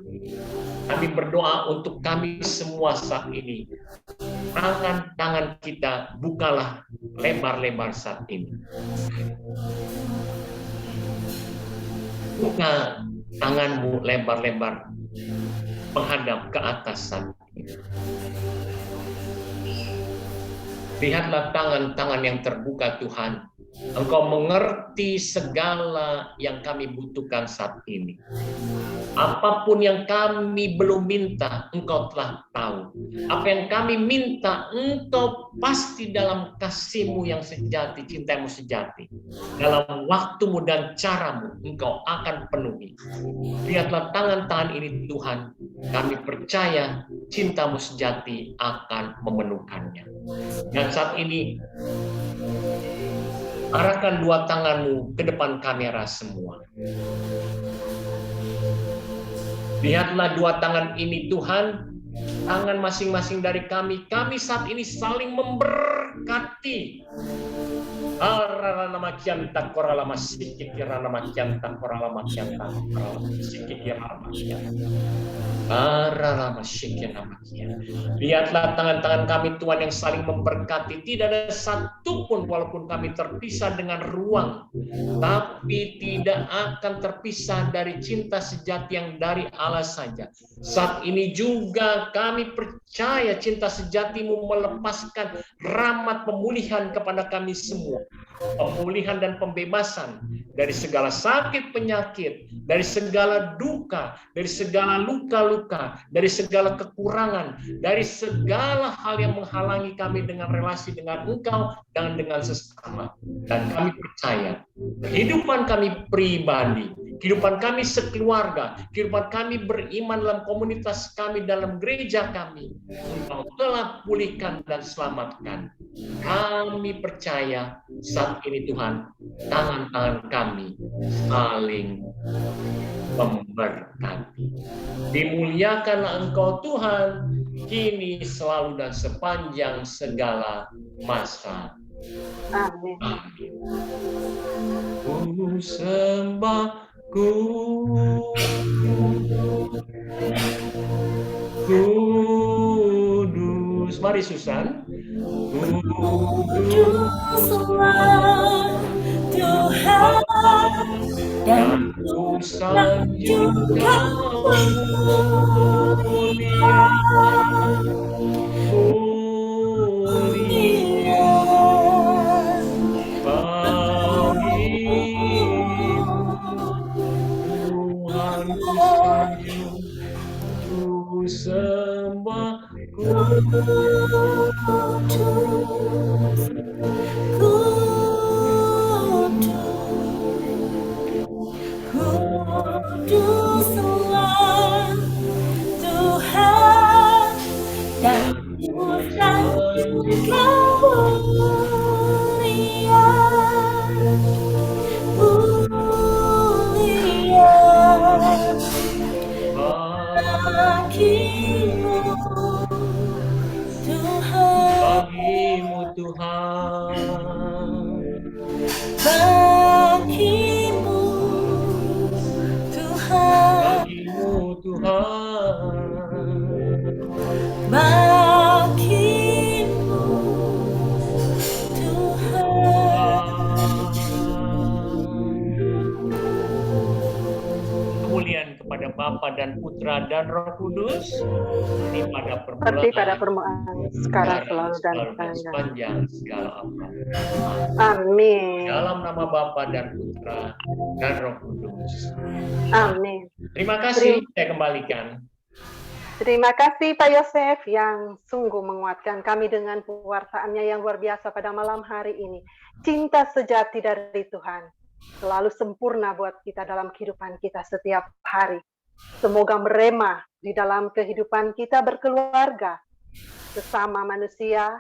Kami berdoa untuk kami semua saat ini. Tangan-tangan kita bukalah lebar-lebar saat ini. Buka tanganmu lebar-lebar menghadap ke atas saat ini. Lihatlah tangan-tangan yang terbuka Tuhan. Engkau mengerti segala yang kami butuhkan saat ini. Apapun yang kami belum minta, Engkau telah tahu. Apa yang kami minta, Engkau pasti dalam kasih-Mu yang sejati, cinta-Mu sejati. Dalam waktu-Mu dan cara-Mu, Engkau akan penuhi. Lihatlah tangan-tangan ini Tuhan. Kami percaya cinta-Mu sejati akan memenuhkannya. Dan saat ini, arahkan dua tanganmu ke depan kamera semua. Lihatlah dua tangan ini Tuhan, tangan masing-masing dari kami. Kami saat ini saling memberkati. Lihatlah tangan-tangan kami Tuhan yang saling memberkati. Tidak ada satu pun walaupun kami terpisah dengan ruang, tapi tidak akan terpisah dari cinta sejati yang dari Allah saja. Saat ini juga kami percaya cinta sejati-Mu melepaskan rahmat pemulihan kepada kami semua. Pemulihan dan pembebasan dari segala sakit penyakit, dari segala duka, dari segala luka-luka, dari segala kekurangan, dari segala hal yang menghalangi kami dengan relasi dengan Engkau dan dengan sesama. Dan kami percaya kehidupan kami pribadi, kehidupan kami sekeluarga, kehidupan kami beriman dalam komunitas kami, dalam gereja kami, Engkau telah pulihkan dan selamatkan. Kami percaya saat ini Tuhan, tangan-tangan kami saling memberkati. Dimuliakanlah Engkau Tuhan, kini selalu dan sepanjang segala masa. Amin. Ku sembah Kudus. Mari Susan. Kuduslah Tuhan dan ku sanjungkan mulia. Sembah Kudus, Kuduslah Tuhan dan ku sanjungkan mulia. Bagimu Tuhan, bagimu Tuhan, bagimu Tuhan, bagimu Tuhan. Kemuliaan kepada Bapa Bapa dan Putra dan Roh Kudus, ini pada seperti pada permulaan, permulaan, sekarang, selalu, dan sepanjang segala abad. Amin. Dalam nama Bapa dan Putra dan Roh Kudus. Amin. Terima kasih, saya kembalikan. Terima kasih Pak Yosef yang sungguh menguatkan kami dengan pewartaannya yang luar biasa pada malam hari ini. Cinta sejati dari Tuhan selalu sempurna buat kita dalam kehidupan kita setiap hari. Semoga merema di dalam kehidupan kita berkeluarga, sesama manusia,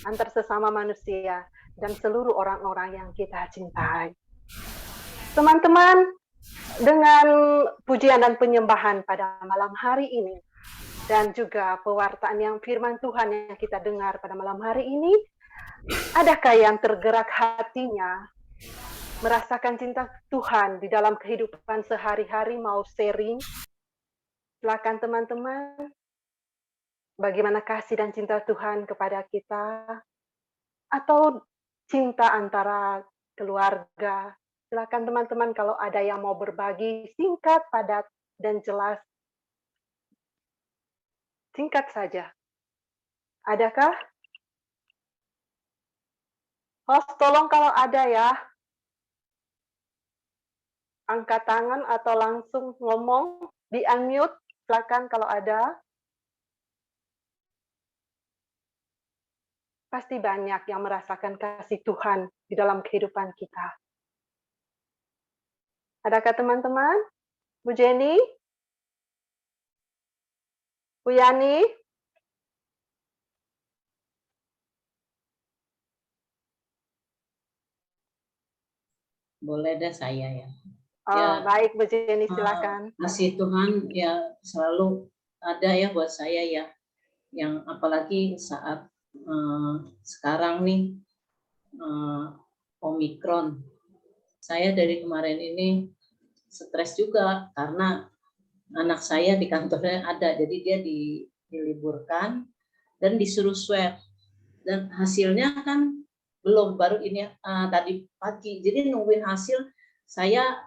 antar sesama manusia, dan seluruh orang-orang yang kita cintai. Teman-teman, dengan pujian dan penyembahan pada malam hari ini, dan juga pewartaan yang firman Tuhan yang kita dengar pada malam hari ini, adakah yang tergerak hatinya merasakan cinta Tuhan di dalam kehidupan sehari-hari, mau sharing? Silakan teman-teman, bagaimana kasih dan cinta Tuhan kepada kita, atau cinta antara keluarga. Silakan teman-teman kalau ada yang mau berbagi, singkat, padat, dan jelas. Singkat saja. Adakah? Host, tolong kalau ada ya. Angkat tangan atau langsung ngomong, di-unmute, silakan kalau ada. Pasti banyak yang merasakan kasih Tuhan di dalam kehidupan kita. Adakah teman-teman? Bu Jenny? Bu Yani? Boleh deh saya ya. Oh, baik Bu Jenny, silakan. Kasih Tuhan ya selalu ada ya buat saya ya. Yang apalagi saat sekarang nih Omikron. Saya dari kemarin ini stres juga karena anak saya di kantornya ada, jadi dia diliburkan dan disuruh swab, dan hasilnya kan belum, baru ini tadi pagi, jadi nungguin hasil. Saya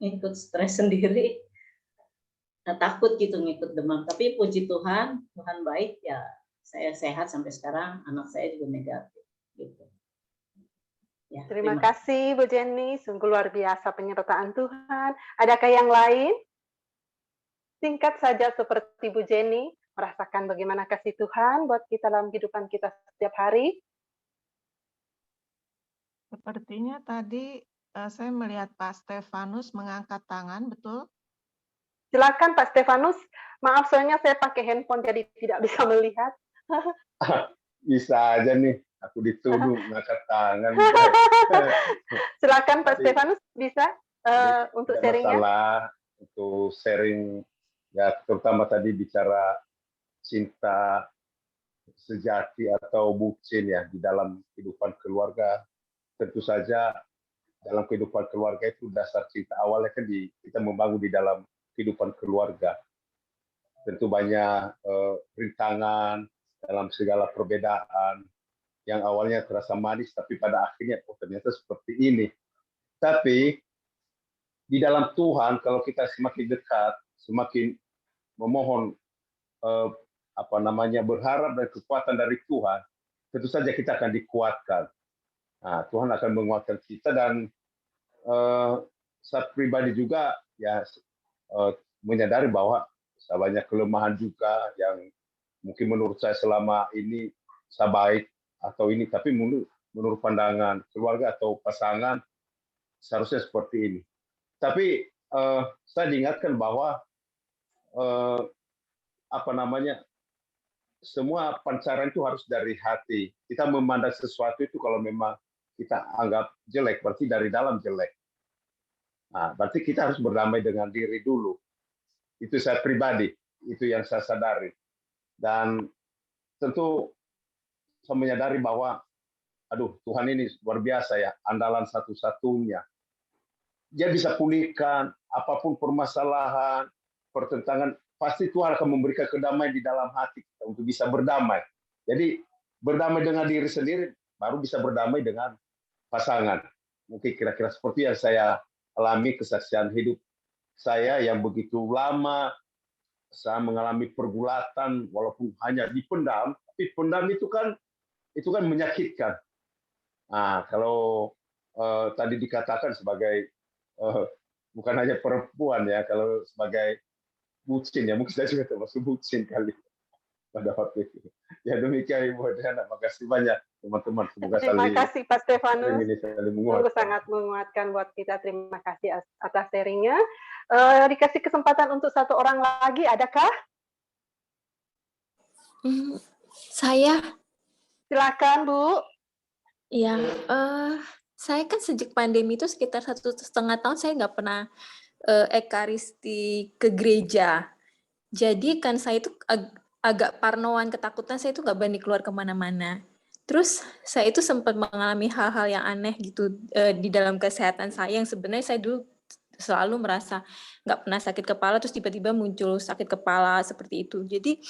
ikut stres sendiri, takut gitu ngikut demam, tapi puji Tuhan, Tuhan baik ya, saya sehat sampai sekarang, anak saya juga negatif gitu. Ya, terima kasih Bu Jenny, sungguh luar biasa penyertaan Tuhan. Adakah yang lain? Singkat saja seperti Bu Jenny, merasakan bagaimana kasih Tuhan buat kita dalam kehidupan kita setiap hari. Sepertinya tadi saya melihat Pak Stefanus mengangkat tangan, betul? Silakan Pak Stefanus. Maaf soalnya saya pakai handphone jadi tidak bisa melihat. Bisa aja nih, aku dituduh ngangkat tangan. Silakan Pak Stefanus, bisa untuk sharingnya. Masalah untuk sharing ya, terutama tadi bicara cinta sejati atau bucin ya di dalam kehidupan keluarga. Tentu saja dalam kehidupan keluarga itu dasar cinta awalnya kan kita membangun di dalam kehidupan keluarga. Tentu banyak rintangan dalam segala perbedaan yang awalnya terasa manis, tapi pada akhirnya ternyata seperti ini. Tapi di dalam Tuhan, kalau kita semakin dekat, semakin memohon berharap dan kekuatan dari Tuhan, tentu saja kita akan dikuatkan. Nah, Tuhan akan menguatkan kita, dan saya pribadi juga ya menyadari bahwa saya banyak kelemahan juga yang mungkin menurut saya selama ini saya baik atau ini, tapi menurut pandangan keluarga atau pasangan seharusnya seperti ini. Tapi saya diingatkan bahwa semua pancaran itu harus dari hati. Kita memandang sesuatu itu kalau memang kita anggap jelek, berarti dari dalam jelek. Nah, berarti kita harus berdamai dengan diri dulu. Itu saya pribadi, itu yang saya sadari. Dan tentu saya menyadari bahwa, Tuhan ini luar biasa ya, andalan satu-satunya. Dia bisa pulihkan apapun permasalahan, pertentangan, pasti Tuhan akan memberikan kedamaian di dalam hati kita untuk bisa berdamai. Jadi berdamai dengan diri sendiri, baru bisa berdamai dengan pasangan. Mungkin kira-kira seperti yang saya alami kesaksian hidup saya yang begitu lama saya mengalami pergulatan walaupun hanya dipendam, tapi pendam itu kan menyakitkan. Nah, kalau tadi dikatakan sebagai bukan hanya perempuan ya, kalau sebagai bucin ya, mungkin saya juga termasuk bucin kali pada waktu itu. Ya demikian Ibu Adriana, makasih banyak teman-teman. Semoga Terima kasih Pak Stefanus. saling Sungguh menguatkan. sangat menguatkan buat kita. Terima kasih atas sharingnya. Dikasih kesempatan untuk satu orang lagi, adakah? Saya, Silakan Bu. ya, saya kan sejak pandemi itu sekitar 1,5 tahun saya nggak pernah ekaristi ke gereja. Jadi kan saya itu agak parnoan, ketakutan, saya itu nggak berani keluar kemana-mana. Terus saya itu sempat mengalami hal-hal yang aneh gitu di dalam kesehatan saya, yang sebenarnya saya dulu selalu merasa nggak pernah sakit kepala, terus tiba-tiba muncul sakit kepala seperti itu. Jadi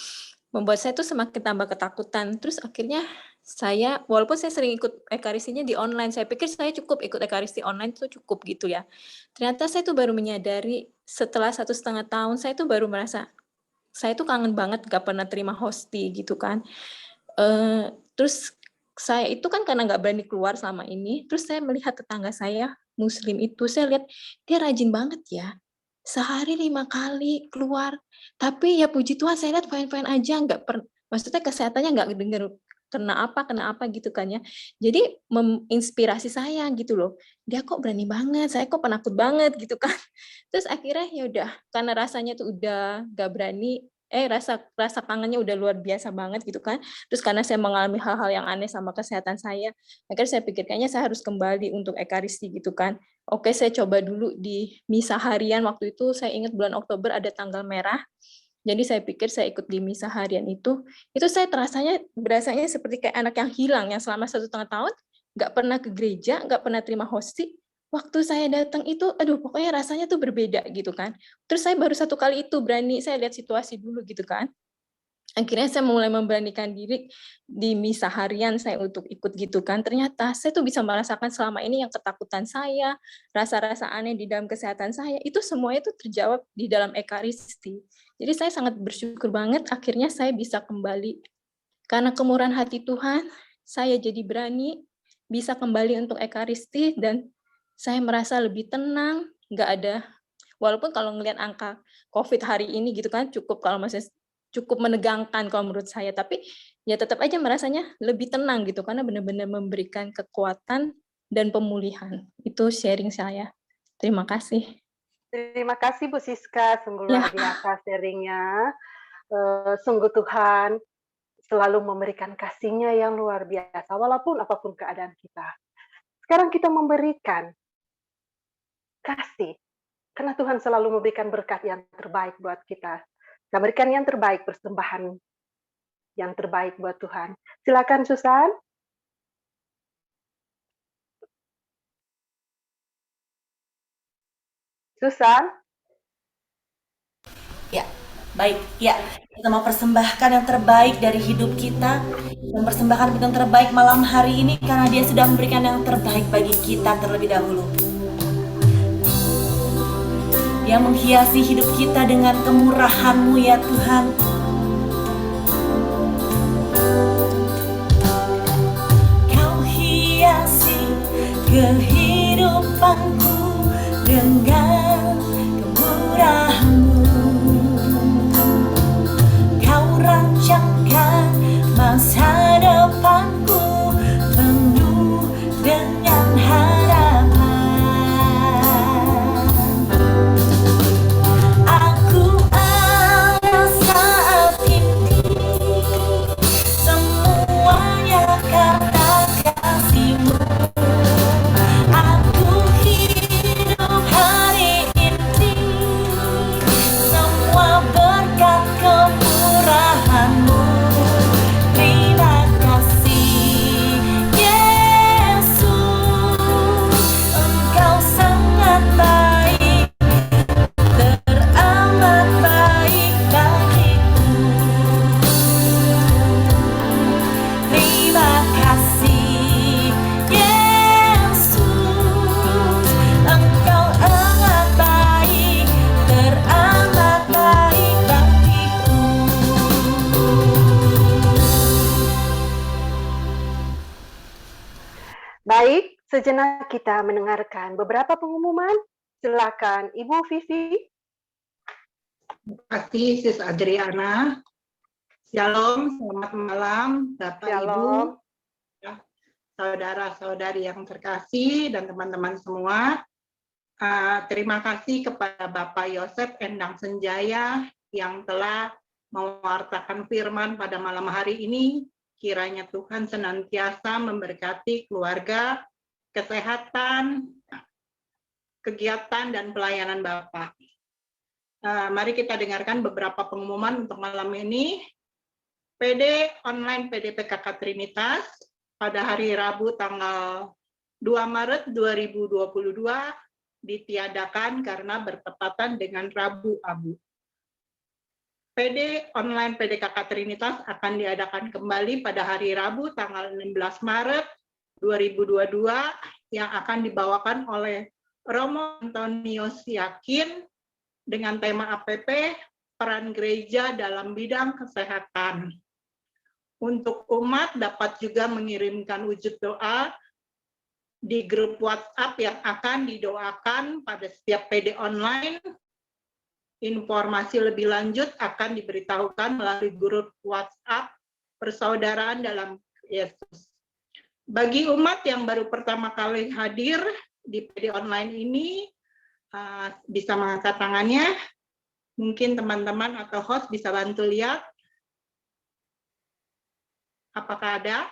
membuat saya tuh semakin tambah ketakutan. Terus akhirnya saya, walaupun saya sering ikut ekaristinya di online, saya pikir saya cukup ikut ekaristi online itu cukup gitu ya. Ternyata saya tuh baru menyadari setelah 1,5 tahun, saya tuh baru merasa saya tuh kangen banget gak pernah terima hosti gitu kan. Terus saya itu kan karena nggak berani keluar selama ini, terus saya melihat tetangga saya Muslim itu, saya lihat dia rajin banget ya. Sehari 5 kali keluar, tapi ya puji Tuhan saya lihat fine-fine aja, maksudnya kesehatannya nggak dengar kena apa gitu kan ya. Jadi menginspirasi saya gitu loh. Dia kok berani banget, saya kok penakut banget gitu kan. Terus akhirnya ya udah, karena rasanya tuh udah nggak berani, rasa kangennya udah luar biasa banget gitu kan. Terus karena saya mengalami hal-hal yang aneh sama kesehatan saya, akhirnya saya pikir kayaknya saya harus kembali untuk ekaristi gitu kan. Oke, saya coba dulu di misa harian. Waktu itu saya ingat bulan Oktober ada tanggal merah. Jadi saya pikir saya ikut di misa harian itu saya berasanya seperti kayak anak yang hilang, yang selama 1,5 tahun nggak pernah ke gereja, nggak pernah terima hosti. Waktu saya datang itu, aduh pokoknya rasanya tuh berbeda gitu kan. Terus saya baru 1 kali itu berani, saya lihat situasi dulu gitu kan. Akhirnya saya mulai memberanikan diri di misa harian saya untuk ikut gitu kan. Ternyata saya tuh bisa merasakan selama ini yang ketakutan saya, rasa-rasa aneh di dalam kesehatan saya, itu semuanya tuh terjawab di dalam ekaristi. Jadi saya sangat bersyukur banget akhirnya saya bisa kembali. Karena kemurahan hati Tuhan, saya jadi berani bisa kembali untuk ekaristi dan saya merasa lebih tenang, nggak ada, walaupun kalau ngelihat angka COVID hari ini gitu kan, cukup menegangkan kalau menurut saya, tapi ya tetap aja merasanya lebih tenang gitu, karena benar-benar memberikan kekuatan dan pemulihan. Itu sharing saya. Terima kasih. Terima kasih Bu Siska, sungguh luar biasa sharingnya. Sungguh Tuhan selalu memberikan kasih-Nya yang luar biasa, walaupun apapun keadaan kita. Sekarang kita memberikan kasih, karena Tuhan selalu memberikan berkat yang terbaik buat kita. Kita berikan yang terbaik, persembahan yang terbaik buat Tuhan. Silakan Susan. Susan. Ya, baik. Ya, kita mau persembahkan yang terbaik dari hidup kita, dan persembahkan yang terbaik malam hari ini karena Dia sudah memberikan yang terbaik bagi kita terlebih dahulu. Dia menghiasi hidup kita dengan kemurahan-Mu ya Tuhan. Kau hiasi kehidupanku dengan kemurahan-Mu. Kau rancangkan masa depanku penuh dengan harapan. Aku ada saat Baik, sejenak kita mendengarkan beberapa pengumuman. Silakan Ibu Vivi. Terima kasih Sis Adriana. Shalom, selamat malam Bapak Shalom. Ibu, saudara-saudari yang terkasih dan teman-teman semua. Terima kasih kepada Bapak Yosef Endang Senjaya yang telah mewartakan firman pada malam hari ini. Kiranya Tuhan senantiasa memberkati keluarga, kesehatan, kegiatan, dan pelayanan Bapak. Mari kita dengarkan beberapa pengumuman untuk malam ini. PD online PDPKK Trinitas pada hari Rabu tanggal 2 Maret 2022 ditiadakan karena bertepatan dengan Rabu Abu. PD online PDKK Trinitas akan diadakan kembali pada hari Rabu tanggal 16 Maret 2022 yang akan dibawakan oleh Romo Antonius Yakin dengan tema APP Peran Gereja dalam Bidang Kesehatan. Untuk umat dapat juga mengirimkan wujud doa di grup WhatsApp yang akan didoakan pada setiap PD online. Informasi lebih lanjut akan diberitahukan melalui grup WhatsApp Persaudaraan dalam Yesus. Bagi umat yang baru pertama kali hadir di PD online ini, bisa mengangkat tangannya. Mungkin teman-teman atau host bisa bantu lihat. Apakah ada?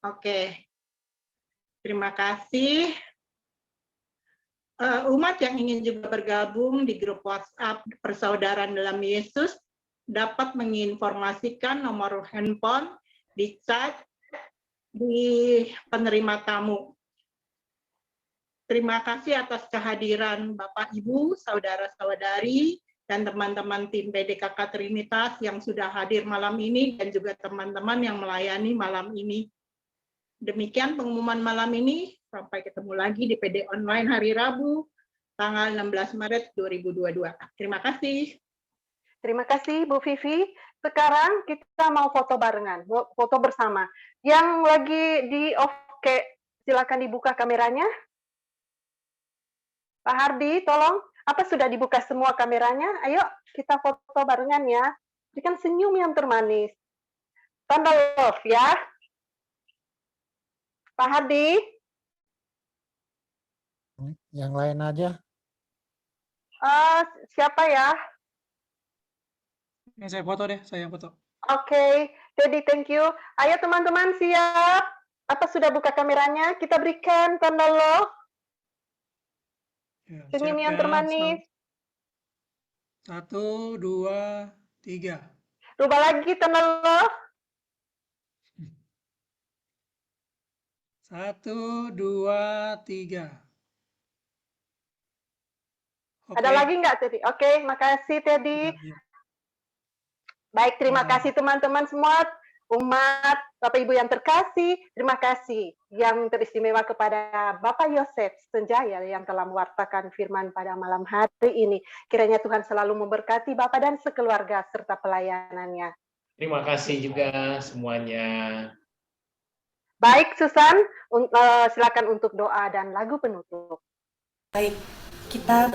Oke. Terima kasih. Umat yang ingin juga bergabung di grup WhatsApp Persaudaraan dalam Yesus dapat menginformasikan nomor handphone di chat di penerima tamu. Terima kasih atas kehadiran Bapak Ibu, saudara-saudari, dan teman-teman tim PDKK Trinitas yang sudah hadir malam ini dan juga teman-teman yang melayani malam ini. Demikian pengumuman malam ini. Sampai ketemu lagi di PD online hari Rabu, tanggal 16 Maret 2022. Terima kasih. Terima kasih Bu Vivi. Sekarang kita mau foto barengan, foto bersama. Yang lagi di oke, silakan dibuka kameranya. Pak Hardi, tolong. Apa sudah dibuka semua kameranya? Ayo kita foto barengan ya. Berikan senyum yang termanis. Tanda love ya. Pak Hardi. Yang lain aja. Siapa ya? Ini saya foto deh, saya yang foto. Oke, jadi thank you. Ayo teman-teman siap? Apa sudah buka kameranya? Kita berikan tanda love. Ya, Senyum yang ya, termanis. 1, 2, 3. Rubah lagi tanda love. 1, 2, 3. Ada lagi nggak Teddy? Oke, makasih Teddy. Baik, terima kasih teman-teman semua, umat, Bapak Ibu yang terkasih. Terima kasih yang teristimewa kepada Bapak Yosef Senjaya yang telah mewartakan firman pada malam hari ini. Kiranya Tuhan selalu memberkati Bapak dan sekeluarga serta pelayanannya. Terima kasih juga semuanya. Baik, Susan, silakan untuk doa dan lagu penutup. Baik, kita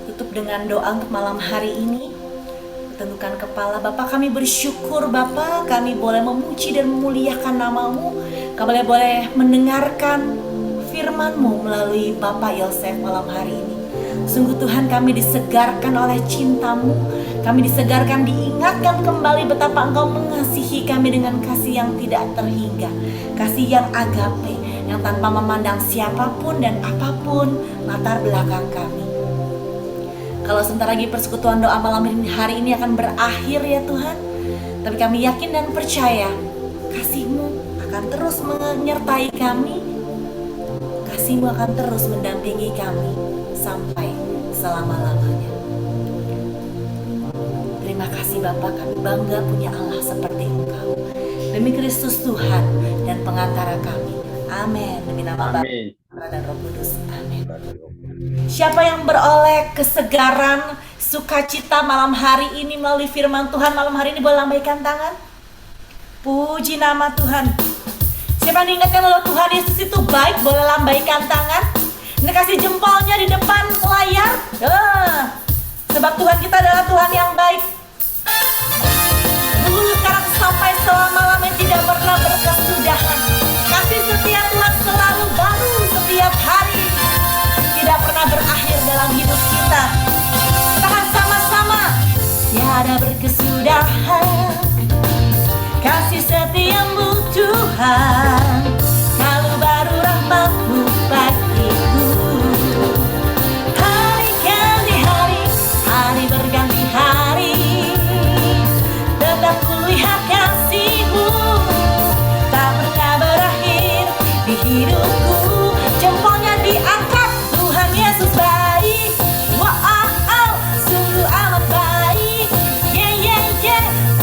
tutup dengan doa untuk malam hari ini. Tundukkan kepala. Bapak, kami bersyukur Bapak, kami boleh memuji dan memuliakan nama-Mu. Kami boleh mendengarkan firman-Mu melalui Bapak Yosef malam hari ini. Sungguh Tuhan, kami disegarkan oleh cinta-Mu. Kami disegarkan, diingatkan kembali betapa Engkau mengasihi kami dengan kasih yang tidak terhingga. Kasih yang agape, yang tanpa memandang siapapun dan apapun latar belakang kami. Kalau sebentar lagi persekutuan doa malam hari ini akan berakhir ya Tuhan, tapi kami yakin dan percaya kasih-Mu akan terus menyertai kami, kasih-Mu akan terus mendampingi kami sampai selama-lamanya. Terima kasih Bapa, kami bangga punya Allah seperti Engkau. Demi Kristus Tuhan dan pengantara kami. Amin. Demi nama Bapa dan Roh Kudus. Amin. Siapa yang beroleh kesegaran, sukacita malam hari ini melalui firman Tuhan malam hari ini boleh lambaikan tangan. Puji nama Tuhan. Siapa yang ingatkan kalau Tuhan Yesus itu baik, boleh lambaikan tangan. Ini kasih jempolnya di depan layar. Sebab Tuhan kita adalah Tuhan yang baik. Dulu, sekarang, sampai selama-lamanya tidak pernah berkesudahan. Kasih setia Tuhan selalu baru setiap hari. Tidak pernah berakhir dalam hidup kita. Kita sama-sama. Tiada berkesudahan. Kasih setiamu Tuhan, selalu baru rahmat-Mu bagiku. Hari ganti hari, hari berganti hari, tetap kulihat kasih-Mu, tak pernah berakhir di hidupku. Jempolnya diangkat, Tuhan Yesus baik. Wow, sungguh amat baik.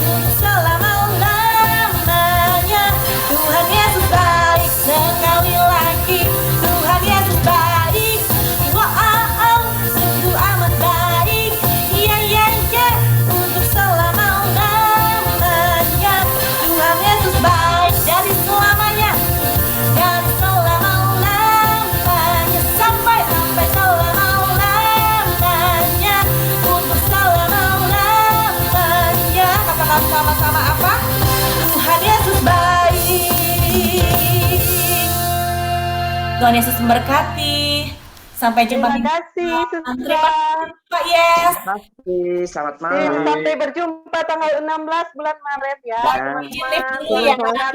Untuk selama-lamanya Tuhan Yesus baik. Sekali lagi Tuhan Yesus baik. Wow, sungguh amat baik. Untuk selama-lamanya Tuhan Yesus baik. Dari selamanya, dari selama-lamanya, sampai selama-lamanya, untuk selama-lamanya. Katakan sama-sama apa? Tuhan Yesus baik. Tuhan Yesus memberkati. Sampai jumpa. Terima kasih, Terima kasih, Pak Yes. Terima kasih. Selamat Dan malam. sampai berjumpa tanggal 16 bulan Maret ya, Ya. teman-teman. Terima Terima kasih.